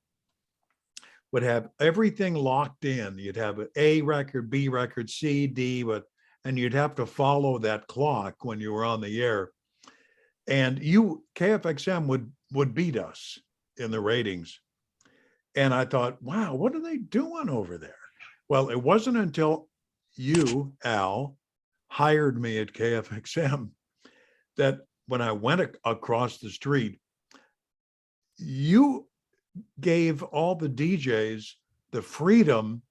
would have everything locked in. You'd have an A record, B record, C, D, and you'd have to follow that clock when you were on the air. And KFXM would beat us in the ratings. And I thought, wow, what are they doing over there? Well, it wasn't until you, Al, hired me at KFXM that when I went across the street, you gave all the DJs the freedom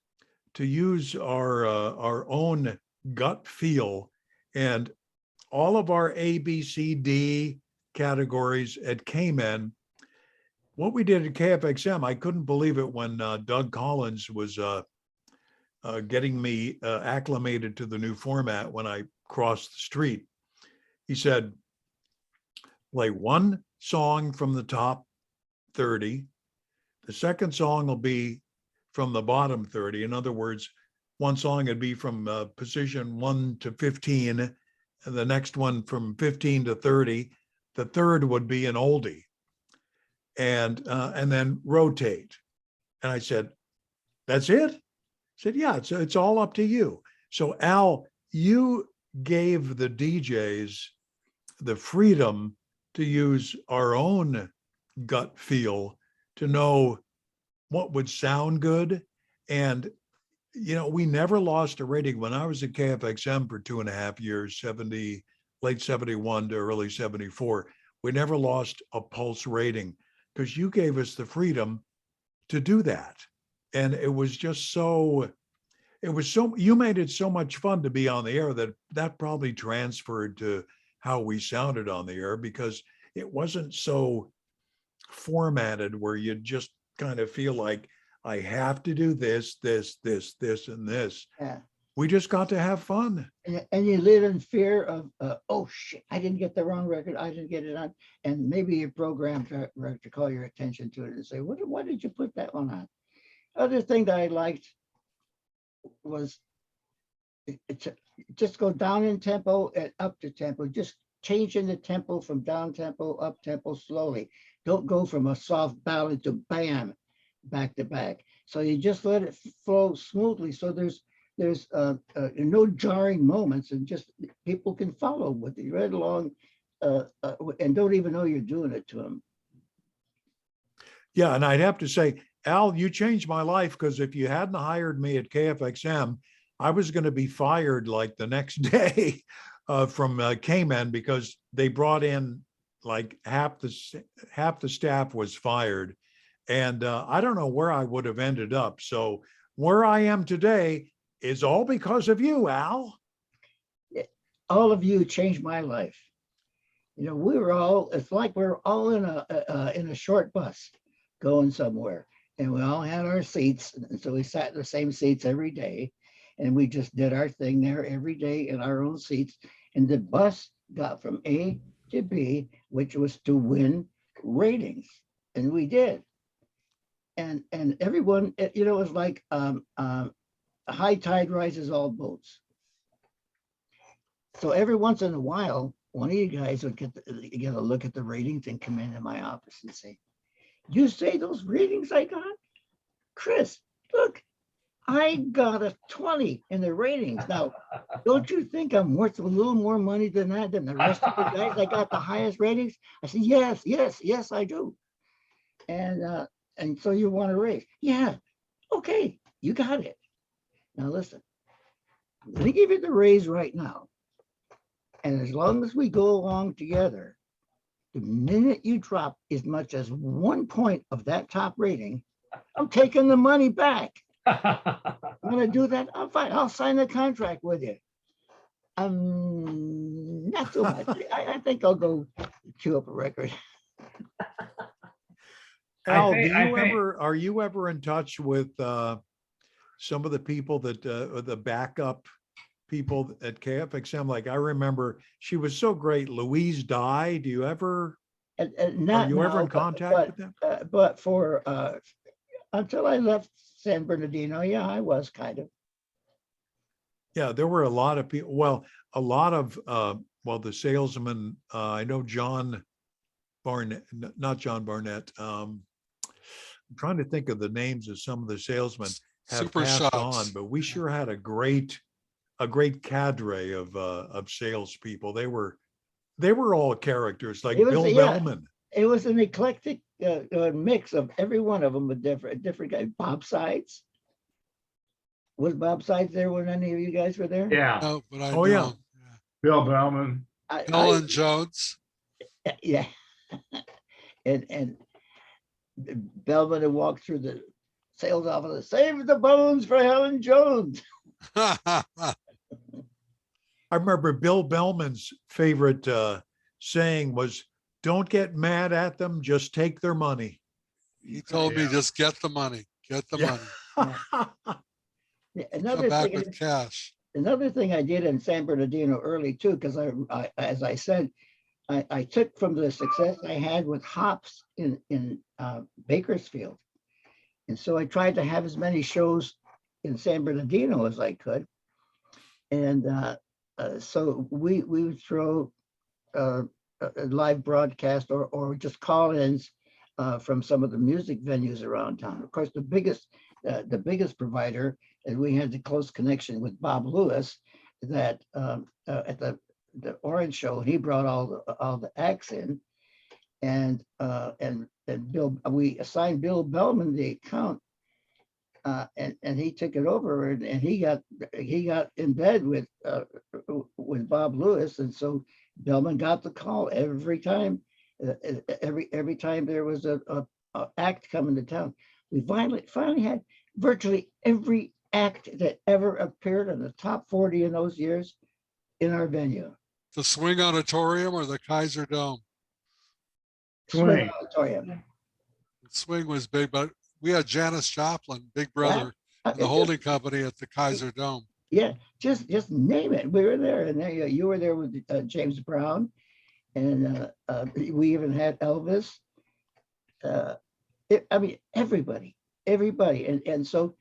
to use our own gut feel, and all of our A, B, C, D categories at Cayman. What we did at KFXM, I couldn't believe it when Doug Collins was getting me acclimated to the new format when I crossed the street. He said, play one song from the top 30. The second song will be from the bottom 30. In other words, one song would be from position 1 to 15, and the next one from 15 to 30. The third would be an oldie, and then rotate. And I said, that's it? He said, yeah, it's all up to you. So Al, you gave the DJs the freedom to use our own gut feel to know what would sound good. And, you know, we never lost a rating. When I was at KFXM for 2.5 years, late 71 to early 74, we never lost a pulse rating because you gave us the freedom to do that. And it was just you made it so much fun to be on the air that probably transferred to how we sounded on the air, because it wasn't so formatted where you just kind of feel like I have to do this, and this. Yeah. We just got to have fun. And you live in fear of, oh shit, I didn't get the wrong record. I didn't get it on. And maybe your program to call your attention to it and say, why did you put that one on? Other thing that I liked was just go down in tempo and up to tempo, just changing the tempo from down tempo, up tempo slowly. Don't go from a soft ballad to bam, back to back. So you just let it flow smoothly. So there's no jarring moments, and just people can follow with you right along and don't even know you're doing it to them. Yeah, and I'd have to say, Al, you changed my life, because if you hadn't hired me at KFXM, I was going to be fired like the next day from K-Men, because they brought in like half the staff was fired, and I don't know where I would have ended up. So where I am today is all because of you, Al. All of you changed my life. You know, it's like we're all in a short bus going somewhere, and we all had our seats. And so we sat in the same seats every day, and we just did our thing there every day in our own seats. And the bus got from A to B, which was to win ratings. And we did. And everyone, you know, it was like high tide rises all boats. So every once in a while, one of you guys would get a look at the ratings and come into my office and say, "You say those ratings I got? Chris, look, I got a 20 in the ratings. Now, don't you think I'm worth a little more money than that, than the rest of the guys? I got the highest ratings." I said, yes, I do. And so you want to raise? Yeah, okay, you got it. Now listen, let me give you the raise right now. And as long as we go along together, the minute you drop as much as 1 point of that top rating, I'm taking the money back. Want to do that? I'm fine. I'll sign the contract with you. Not so much. I think I'll go cue up a record. Al, are you ever in touch with some of the people that the backup people at KFXM? Like, I remember she was so great, Louise Dye. Do you ever? Not are you ever now, in contact with them? But for until I left San Bernardino, yeah, I was kind of. Yeah, there were a lot of people. Well, a lot of the salesman. I know John Barnett, not John Barnett. I'm trying to think of the names of some of the salesmen have Super passed shops. on, but we sure had a great cadre of salespeople. They were all characters, like Bill Bellman. It was an eclectic mix of every one of them with different guys. Bob Sides. Was Bob Sides there when any of you guys were there? Yeah. No, but I Oh, know. yeah. Bill Bellman. Helen Jones. Yeah. and Bellman had walked through the sales office, "Save the bones for Helen Jones." I remember Bill Bellman's favorite saying was, "Don't get mad at them, just take their money." He told me, just get the money. Get the money. Yeah, Come back with cash. Another thing I did in San Bernardino early too, because I as I said, I took from the success I had with hops in Bakersfield, and so I tried to have as many shows in San Bernardino as I could, and so we would throw a live broadcast or just call-ins from some of the music venues around town. Of course, the biggest provider, and we had the close connection with Bob Lewis, that at the Orange Show, he brought all the acts in, and Bill, we assigned Bill Bellman the account, and he took it over, and he got in bed with Bob Lewis, and so Bellman got the call every time. Every time there was a act coming to town. We finally had virtually every act that ever appeared in the top 40 in those years in our venue. The Swing Auditorium or the Kaiser Dome? Swing. Auditorium. Swing was big, but we had Janis Joplin, Big Brother, Uh, and the holding company at the Kaiser Dome. Yeah, just name it. We were there, and there you were there with James Brown, and we even had Elvis. I mean, everybody, and so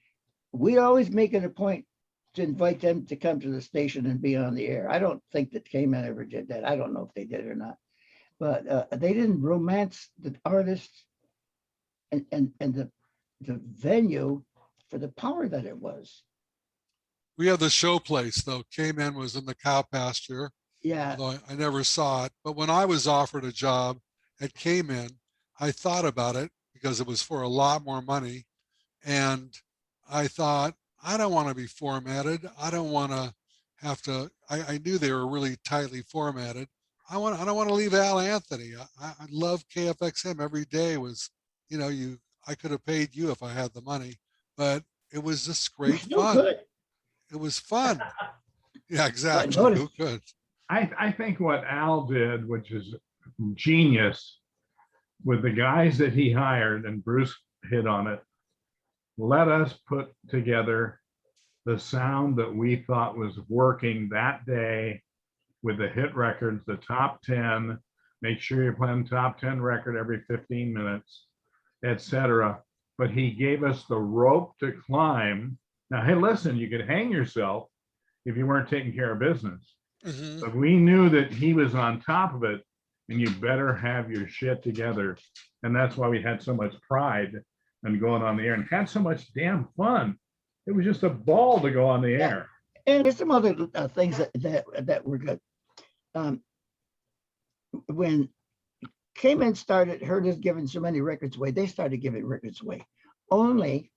we always make it a point to invite them to come to the station and be on the air. I don't think that K-Man ever did that. I don't know if they did or not, but they didn't romance the artists and the venue for the power that it was. We had the show place though. K-Man was in the cow pasture, Yeah, although I never saw it. But when I was offered a job at K-Man, I thought about it because it was for a lot more money. And I thought, I don't want to be formatted. I don't want to have to, I knew they were really tightly formatted. I don't want to leave Al Anthony. I love KFXM every day was, I could have paid you if I had the money, but it was just you great still fun. could. It was fun. Yeah, exactly. notice- Who could? I think what Al did, which is genius, with the guys that he hired, and Bruce hit on it, let us put together the sound that we thought was working that day with the hit records, the top 10, make sure you're playing top 10 record every 15 minutes, etc. But he gave us the rope to climb. Now, hey, listen, you could hang yourself if you weren't taking care of business. Mhm. But we knew that he was on top of it, and you better have your shit together. And that's why we had so much pride in going on the air and had so much damn fun. It was just a ball to go on the air. And there's some other things that were good. When K-Man heard us giving so many records away, they started giving records away. Only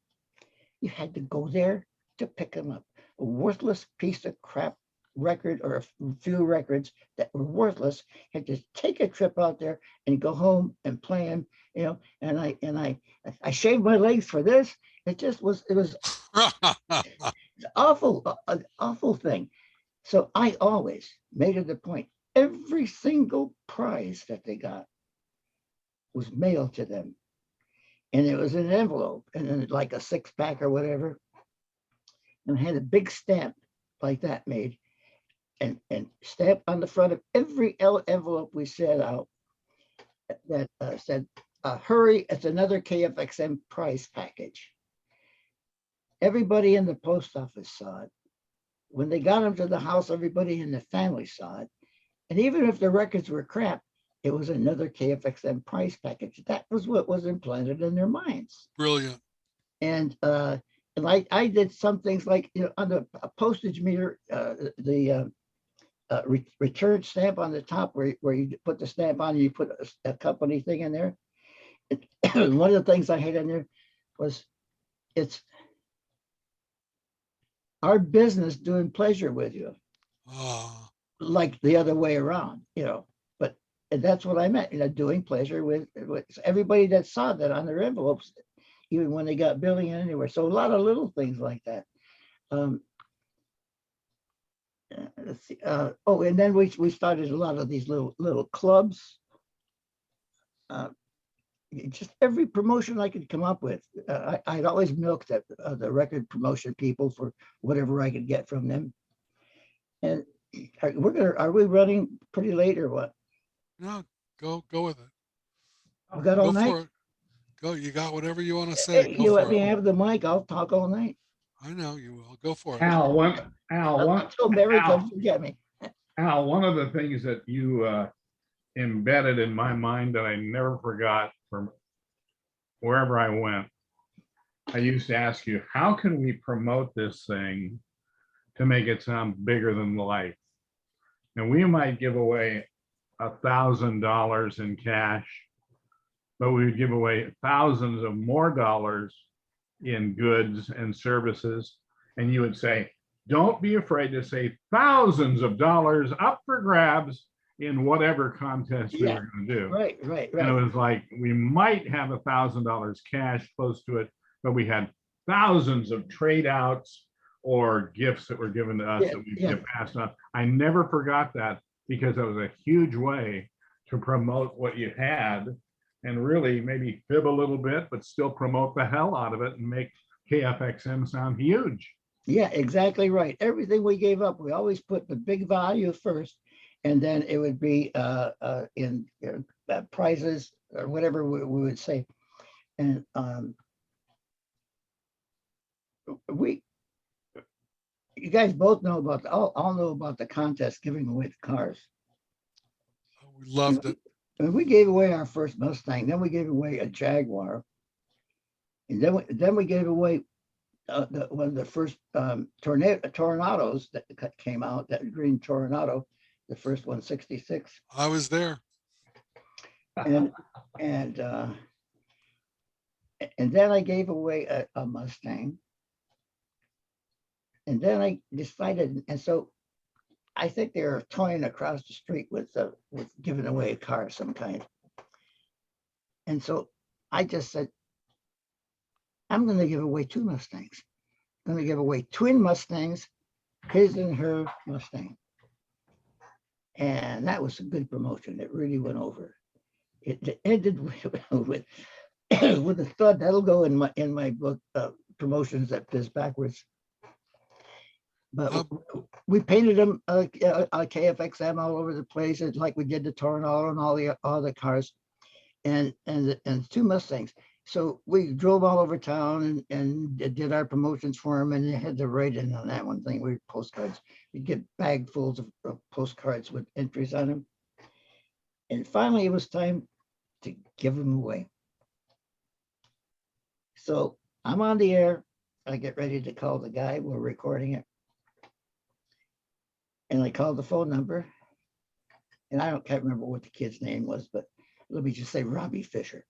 you had to go there to pick them up. A worthless piece of crap record or a few records that were worthless had to take a trip out there and go home and play them, and I shaved my legs for this. It was awful, an awful thing. So I always made it a point. Every single prize that they got was mailed to them. And it was in an envelope and then like a 6-pack or whatever. And had a big stamp like that made and stamped on the front of every envelope we sent out that said, hurry, it's another KFXM prize package. Everybody in the post office saw it. When they got them to the house, everybody in the family saw it. And even if the records were crap, it was another KFXM prize package. That was what was implanted in their minds. Brilliant. And I did some things like, on the postage meter, the return stamp on the top where you put the stamp on and you put a company thing in there. One of the things I had in there was it's our business doing pleasure with you, Oh, like the other way around, but that's what I meant, doing pleasure with everybody that saw that on their envelopes, even when they got billing anywhere. So a lot of little things like that. Let's see. And then we started a lot of these little clubs. Just every promotion I could come up with. I'd always milk the record promotion people for whatever I could get from them. And are we running pretty late or what? no, go with it. We got all Go night. for it. Go. You got whatever you want to Hey, say. you Go let for me it. have the mic. I'll talk all night. I know you will. Go for it. Al, Until Mary comes to get me. Al, one of the things that you embedded in my mind that I never forgot from wherever I went, I used to ask you, how can we promote this thing to make it sound bigger than life? And we might give away $1,000 in cash, but we would give away thousands of more dollars in goods and services. And you would say, don't be afraid to say thousands of dollars up for grabs in whatever contest we were going to do. Right. And it was like, we might have $1,000 cash close to it, but we had thousands of trade outs or gifts that were given to us that we get passed on. I never forgot that because it was a huge way to promote what you had and really maybe fib a little bit, but still promote the hell out of it and make KFXM sound huge. Yeah, exactly right. Everything we gave up, we always put the big value first, and then it would be in prizes or whatever we would say. And you guys both know about all know about the contest giving away the cars. We loved it. And we gave away our first Mustang, then we gave away a Jaguar, and then we gave away one of the first Tornados that came out, that green Tornado, the first 166. I was there. And then I gave away a Mustang. And then I decided, and so I think they were toying across the street with giving away a car of some kind. And so I just said, I'm going to give away 2 Mustangs. I'm going to give away twin Mustangs, his and her Mustang. And that was a good promotion. It really went over. It ended with a thud. That'll go in my book, Promotions That Fizz Backwards. But we painted them KFXM all over the place, like we did the Tornado and all the cars, and 2 Mustangs. So we drove all over town and did our promotions for them, and they had to write in on that one thing. We postcards. We'd get bagfuls of postcards with entries on them. And finally, it was time to give them away. So I'm on the air. I get ready to call the guy. We're recording it. And I called the phone number. And can't remember what the kid's name was, but let me just say Robbie Fisher.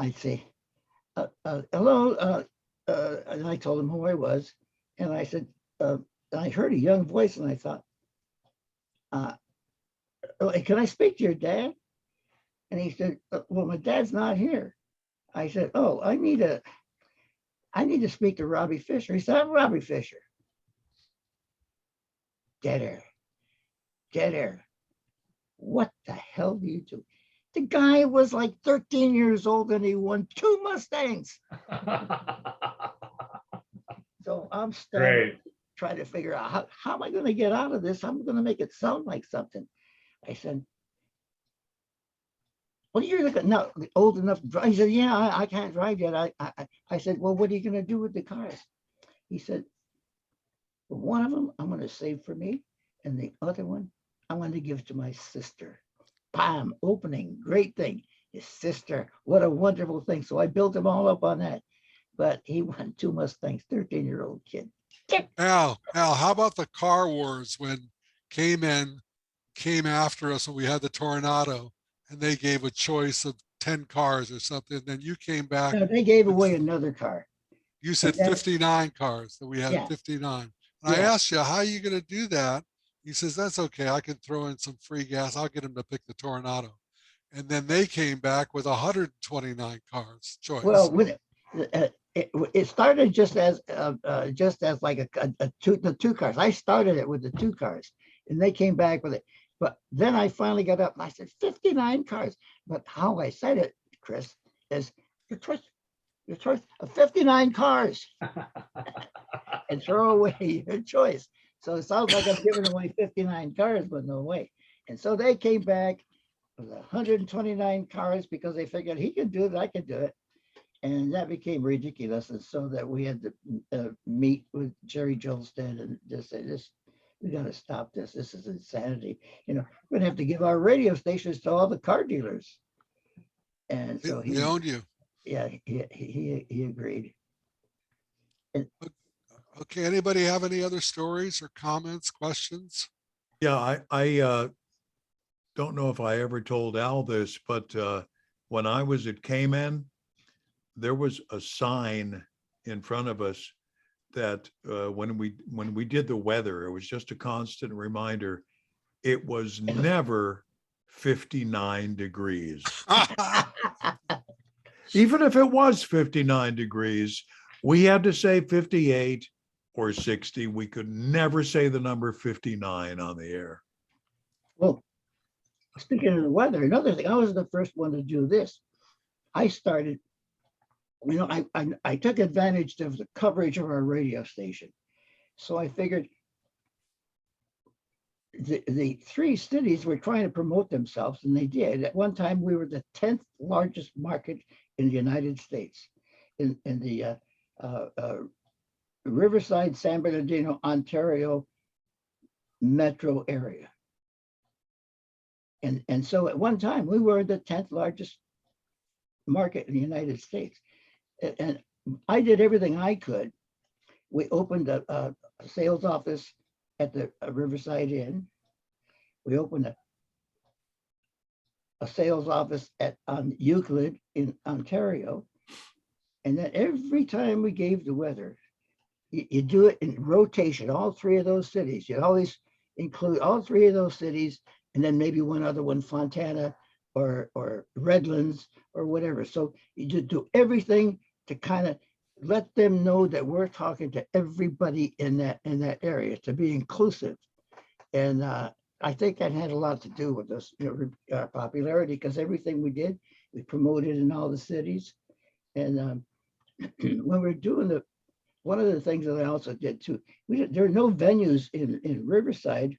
I'd say, hello. And I told him who I was. And I said, I heard a young voice and I thought, can I speak to your dad? And he said, well, my dad's not here. I said, oh, I need to speak to Robbie Fisher. He said, I'm Robbie Fisher. Dead air. What the hell do you do? The guy was like 13 years old and he won 2 Mustangs. So I'm standing trying to figure out how am I going to get out of this? I'm going to make it sound like something. I said, well, you're not old enough to drive. He said, yeah, I can't drive yet. I said, well, what are you going to do with the cars? He said, well, one of them I'm going to save for me. And the other one I'm going to give to my sister. Bam, opening, great thing. His sister, what a wonderful thing. So I built him all up on that. But he won 2 Mustangs, 13-year-old kid. Al, how about the car wars when came after us when we had the Tornado and they gave a choice of 10 cars or something. Then you came back. No, they gave away another car. You said 59 cars, that we had Yeah. 59. And I asked you, how are you going to do that? He says, that's okay. I can throw in some free gas. I'll get him to pick the Tornado. And then they came back with 129 cars choice. Well, with it started just as like the 2 cars. I started it with the 2 cars, and they came back with it. But then I finally got up and I said 59 cars. But how I said it, Chris, is your choice of 59 cars, and throw away your choice. So it sounds like I'm giving away 59 cars, but no way. And so they came back with 129 cars because they figured he could do it, I could do it. And that became ridiculous. And so that we had to meet with Jerry Jolstad and just say, we got to stop this. This is insanity. We're going to have to give our radio stations to all the car dealers. And so he owned you. Yeah, he agreed. Okay, anybody have any other stories or comments, questions? Yeah, I don't know if I ever told Al this, but when I was at Cayman, there was a sign in front of us that when we did the weather, it was just a constant reminder. It was never 59 degrees. Even if it was 59 degrees, we had to say 58 or 60. We could never say the number 59 on the air. Well, speaking of the weather, another thing, I was the first one to do this. I started, I took advantage of the coverage of our radio station. So I figured the three cities were trying to promote themselves, and they did. At one time, we were the 10th largest market in the United States, in the Riverside, San Bernardino, Ontario metro area. And so at one time, we were the 10th largest market in the United States. And I did everything I could. We opened a sales office at the Riverside Inn. We opened a sales office on Euclid in Ontario. And then every time we gave the weather, you do it in rotation, all three of those cities. You always include all three of those cities, and then maybe one other one, Fontana or Redlands or whatever. So you just do everything to kind of let them know that we're talking to everybody in that area, to be inclusive. And I think that had a lot to do with this, our popularity, because everything we did, we promoted in all the cities. And when we're doing one of the things that I also did too, there are no venues in Riverside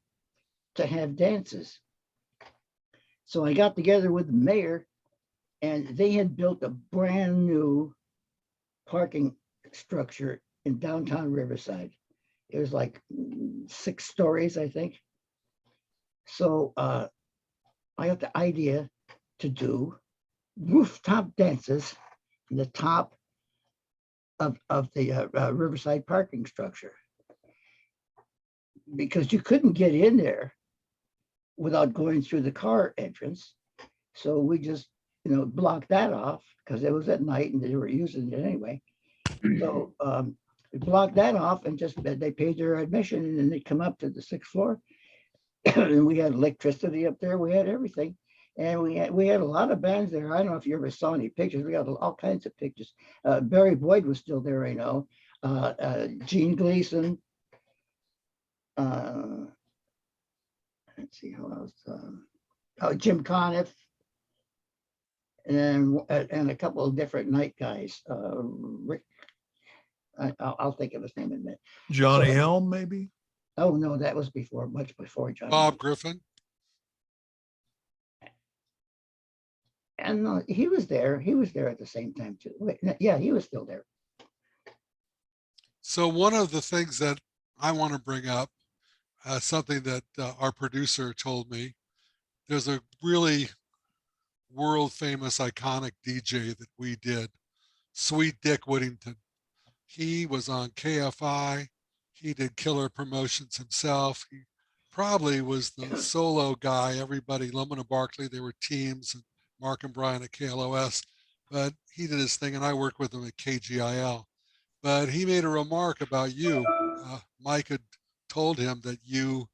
to have dances. So I got together with the mayor, and they had built a brand new parking structure in downtown Riverside. It was like 6 stories, I think. So I got the idea to do rooftop dances in the top of the Riverside parking structure, because you couldn't get in there without going through the car entrance. So we just, blocked that off, because it was at night and they were using it anyway. So we blocked that off, and just they paid their admission, and then they come up to the 6th floor. And we had electricity up there. We had everything. And we had a lot of bands there. I don't know if you ever saw any pictures. We got all kinds of pictures. Barry Boyd was still there, I know. Gene Gleason. Let's see who else. Jim Conniff. And a couple of different night guys. Rick, I'll think of his name in a minute. Johnny Helm, maybe? Oh, no, that was much before Johnny. Bob Griffin. And he was there. He was there at the same time too. Yeah, he was still there. So one of the things that I want to bring up, something that our producer told me, there's a really world famous iconic DJ that we did, Sweet Dick Whittington. He was on KFI. He did killer promotions himself. He probably was the solo guy. Everybody, Lohman and Barkley, they were teams, and Mark and Brian at KLOS, but he did his thing, and I worked with him at KGIL. But he made a remark about you. Mike had told him that you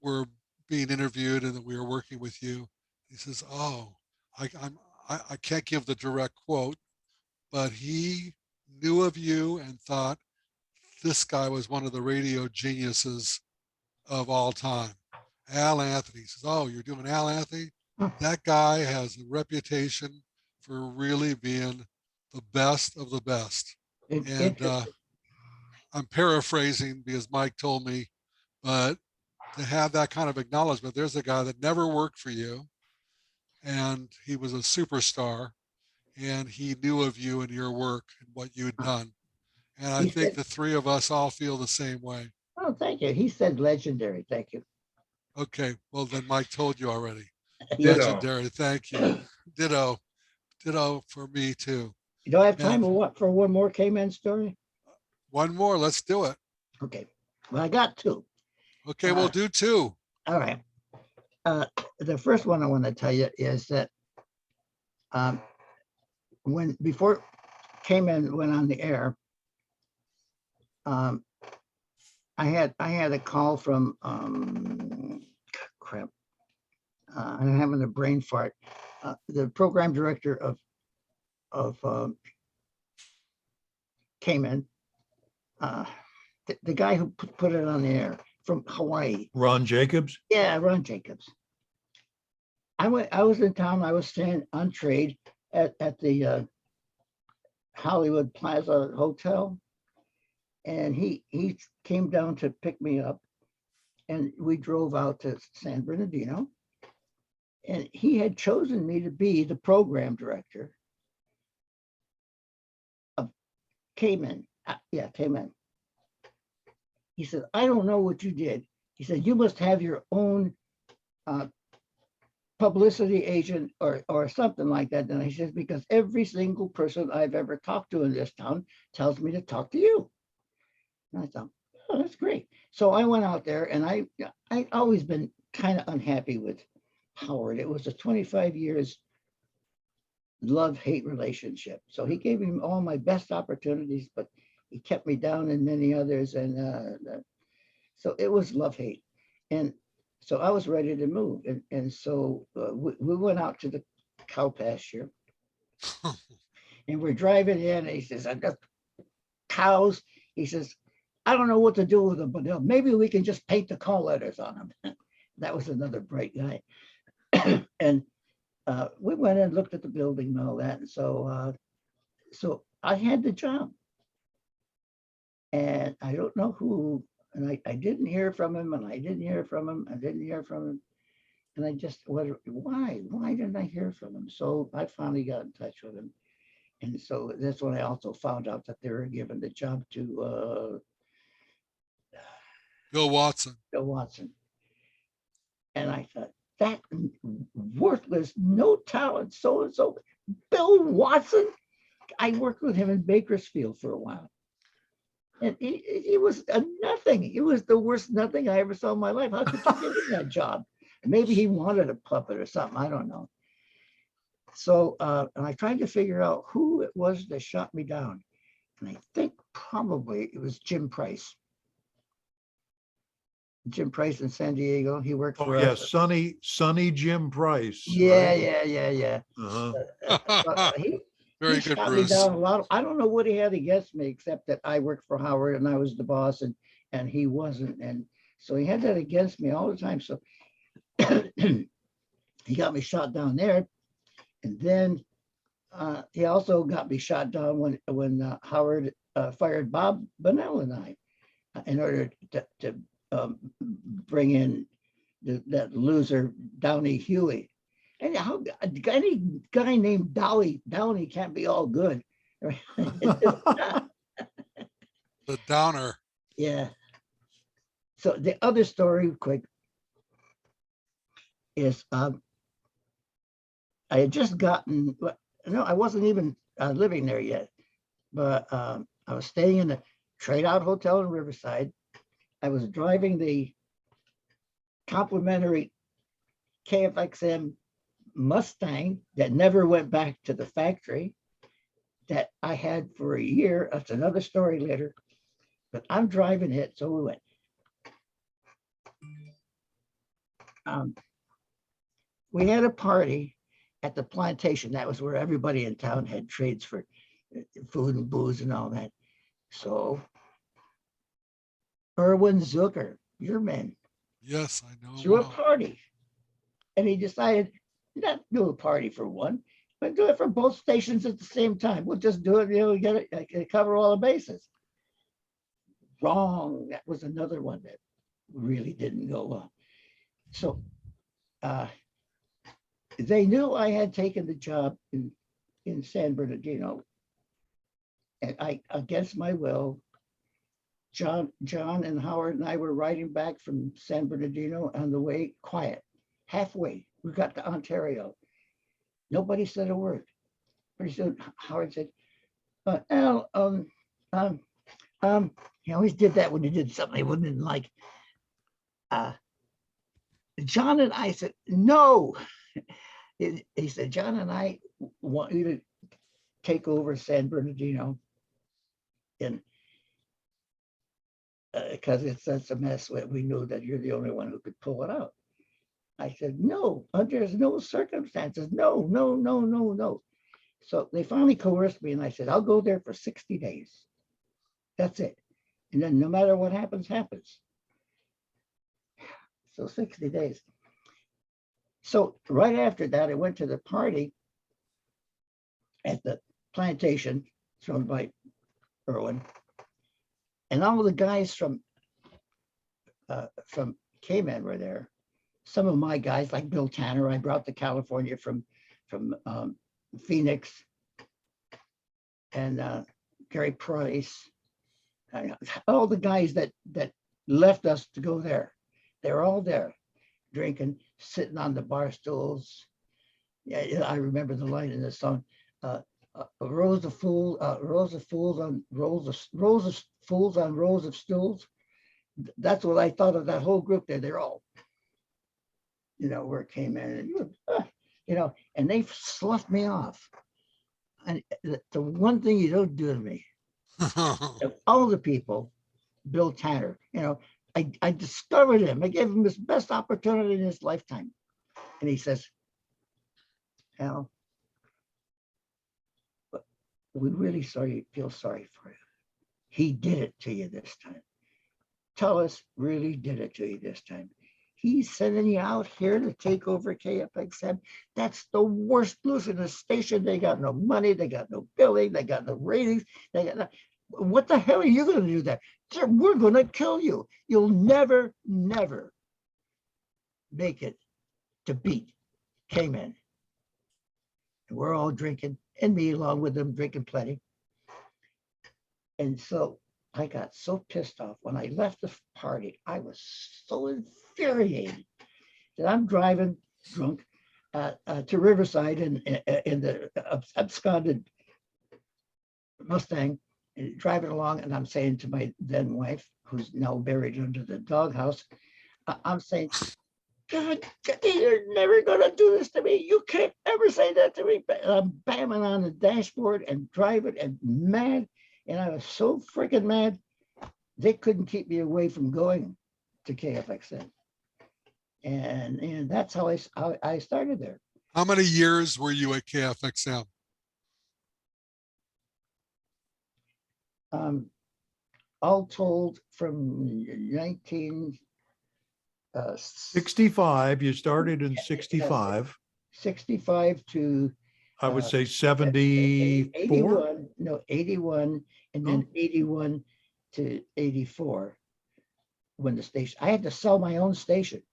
were being interviewed and that we were working with you. He says, "Oh, I can't give the direct quote, but he knew of you and thought this guy was one of the radio geniuses of all time." Al Anthony says, "Oh, you're doing Al Anthony? That guy has a reputation for really being the best of the best." And I'm paraphrasing because Mike told me, but to have that kind of acknowledgement, there's a guy that never worked for you, and he was a superstar, and he knew of you and your work and what you had done. And I think the three of us all feel the same way. Oh, thank you. He said legendary. Thank you. Okay, well then Mike told you already. Ditto. Legendary, thank you. Ditto for me too. You don't have time for one more K-Man story? One more, let's do it. Okay, well, I got 2. Okay, we'll do 2. All right. The first one I want to tell you is that before K-Man went on the air, I had a call from I'm having a brain fart. The program director of K-Man, the guy who put it on the air. from Hawaii. Ron Jacobs? Yeah, Ron Jacobs. I was in town. I was staying on trade at the Hollywood Plaza Hotel, and he came down to pick me up, and we drove out to San Bernardino, and he had chosen me to be the program director of Cayman. Cayman. He said, I don't know what you did. He said, you must have your own publicity agent or something like that. And he says, because every single person I've ever talked to in this town tells me to talk to you. And I thought, oh, that's great. So I went out there, and I always been kind of unhappy with Howard. It was a 25 years love-hate relationship. So he gave me all my best opportunities, but he kept me down in many others. And so it was love-hate. And so I was ready to move. And so we went out to the cow pasture, and we're driving in, and he says, I've got cows. He says, I don't know what to do with them, but maybe we can just paint the call letters on them. That was another bright guy. And we went and looked at the building and all that. And so I had the job. And I don't know who, and I didn't hear from him, and I didn't hear from him. And I just wondered, why didn't I hear from him? So I finally got in touch with him. And so that's when I also found out that they were giving the job to Bill Watson. Bill Watson. And I thought, that worthless, no talent, so-and-so, Bill Watson. I worked with him in Bakersfield for a while. And he was a nothing. He was the worst nothing I ever saw in my life. How could you give him that job? Maybe he wanted a puppet or something. I don't know. So and I tried to figure out who it was that shot me down. And I think probably it was Jim Price. Jim Price in San Diego. He worked for Yeah, us. Sunny Jim Price. Yeah, right? yeah. Uh-huh. Very He good, shot me Bruce. down a lot. I don't know what he had against me, except that I worked for Howard and I was the boss, and he wasn't. And so he had that against me all the time. So he got me shot down there. And then he also got me shot down when Howard fired Bob Bonnell and I in order to bring in that loser Downey Huey. And how any guy named Downey can't be all good. The downer. Yeah. So the other story, quick, is I had just gotten. No, I wasn't even living there yet, but I was staying in the Trade Out Hotel in Riverside. I was driving the complimentary KFXM Mustang that never went back to the factory that I had for a year. That's another story later, but I'm driving it. So we went. We had a party at the plantation. That was where everybody in town had trades for food and booze and all that. So Erwin Zucker, your man, Yes, I know. threw a well. party. And he decided not do a party for one, but do it for both stations at the same time. We'll just do it, get it, cover all the bases. Wrong. That was another one that really didn't go well. So they knew I had taken the job in San Bernardino. And I, against my will, John and Howard and I were riding back from San Bernardino on the way, quiet, halfway. We got to Ontario. Nobody said a word. Pretty soon, Howard said, Al, he always did that when he did something he wouldn't like. John and I said, no. He said, John and I want you to take over San Bernardino. And because it's such a mess, we knew that you're the only one who could pull it out. I said, no, under no circumstances. No. So they finally coerced me, and I said, I'll go there for 60 days. That's it. And then no matter what happens, happens. So 60 days. So right after that, I went to the party at the plantation thrown by Irwin. And all the guys from K-Man were there. Some of my guys, like Bill Tanner, I brought to California from Phoenix, and Gary Price, all the guys that left us to go there. They were all there, drinking, sitting on the bar stools. Yeah, I remember the line in the song. Rows of fools on rows of stools. That's what I thought of that whole group there. They're all, where it came in, and and they sloughed me off. And the one thing you don't do to me, of all the people, Bill Tanner, I discovered him. I gave him his best opportunity in his lifetime. And he says, Al, we really feel sorry for you. He did it to you this time. Tullis really did it to you this time. He's sending you out here to take over KFXM. That's the worst blues in the station. They got no money. They got no billing. They got no ratings. They got no, what the hell are you going to do there? We're going to kill you. You'll never, never make it to beat K-Man. And we're all drinking, and me along with them drinking plenty. And so I got so pissed off when I left the party. I was so infuriated that I'm driving drunk to Riverside in the absconded Mustang, and driving along, and I'm saying to my then wife, who's now buried under the doghouse, I'm saying, God, you're never gonna do this to me. You can't ever say that to me. And I'm bamming on the dashboard and driving and mad. And I was so freaking mad, they couldn't keep me away from going to KFXM. And that's how I started there. How many years were you at KFXM? All told, from 65, you started in 65. 65 to I would say 74. 81, no, 81, and then 81 to 84 when the station, I had to sell my own station.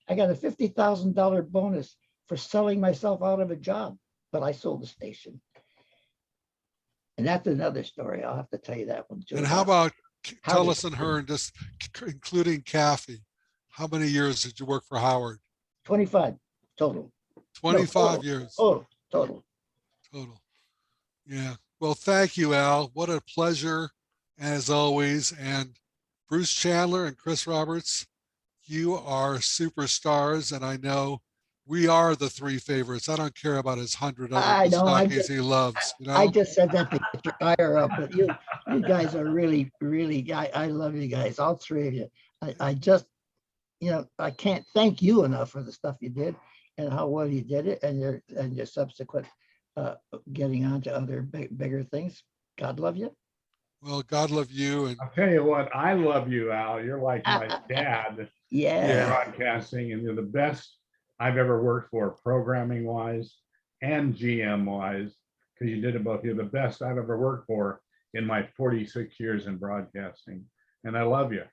I got a $50,000 bonus for selling myself out of a job, but I sold the station. And that's another story. I'll have to tell you that one too. And how about Howard. Tullis and her, and just including Kathy? How many years did you work for Howard? 25 total. 25 years. Total. Yeah. Well, thank you, Al. What a pleasure, as always. And Bruce Chandler and Chris Roberts, you are superstars, and I know we are the three favorites. I don't care about his 100 other Kostakis he loves. I just said that to get your ire up, but you guys are really, really, I love you guys, all three of you. I just, I can't thank you enough for the stuff you did and how well you did it, and your subsequent getting on to other bigger things. God love you. Well, God love you. And I'll tell you what, I love you, Al. You're like my dad. Yeah. Broadcasting, and you're the best I've ever worked for, programming wise and GM wise, because you did it both. You're the best I've ever worked for in my 46 years in broadcasting, and I love you.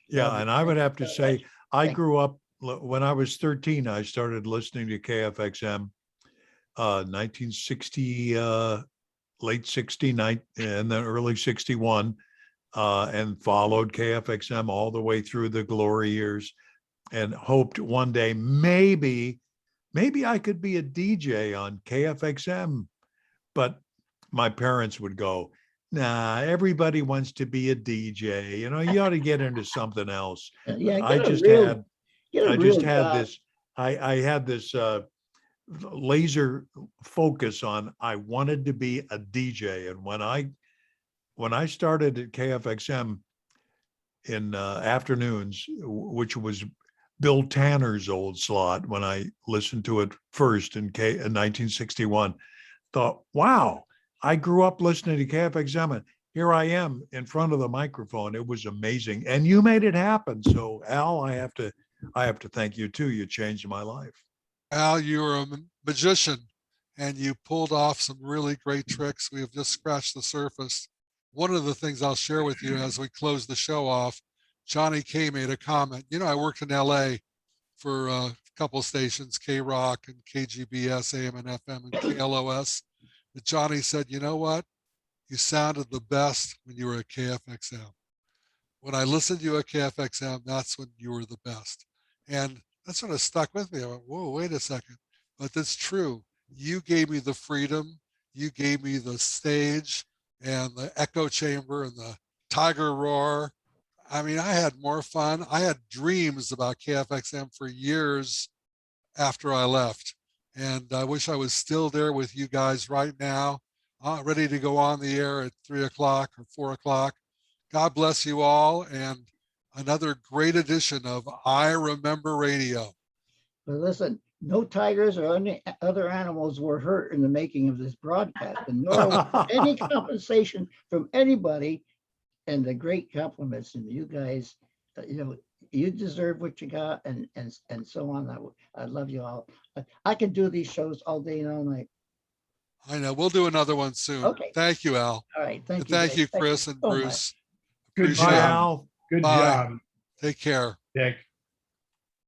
Yeah, and I would have to say, I grew up when I was 13. I started listening to KFXM, 1960, late 69, and then early 61, and followed KFXM all the way through the glory years, and hoped one day maybe I could be a DJ on KFXM. But my parents would go, nah, everybody wants to be a DJ. You ought to get into something else. Yeah, I just had this laser focus on, I wanted to be a DJ. And when I started at KFXM in afternoons, which was Bill Tanner's old slot, when I listened to it first in 1961, thought, wow, I grew up listening to KFXM, and here I am in front of the microphone. It was amazing. And you made it happen. So Al, I have to I have to thank you too. You changed my life. Al, you're a magician and you pulled off some really great tricks. We have just scratched the surface. One of the things I'll share with you as we close the show off, Johnny K made a comment. You know, I worked in LA for a couple of stations, K-Rock and KGBS, AM and FM and KLOS. But Johnny said, you know what? You sounded the best when you were at KFXM. When I listened to you at KFXM, that's when you were the best. And that's sort of stuck with me. I went, whoa, wait a second. But that's true. You gave me the freedom. You gave me the stage and the echo chamber and the tiger roar. I mean, I had more fun. I had dreams about KFXM for years after I left. And I wish I was still there with you guys right now, ready to go on the air at 3 o'clock or 4 o'clock. God bless you all. And another great edition of I Remember Radio. But listen, no tigers or any other animals were hurt in the making of this broadcast, and nor was any compensation from anybody. And the great compliments, and you guys, you know, you deserve what you got, and so on. I love you all. I can do these shows all day and all night. I know. We'll do another one soon. Okay. Thank you, Al. All right, thank And you. thank guys. you, Thank Chris you and so much. Bruce. Good Appreciate Bye, it. job. Al. Good Bye. job, Take care. Dick.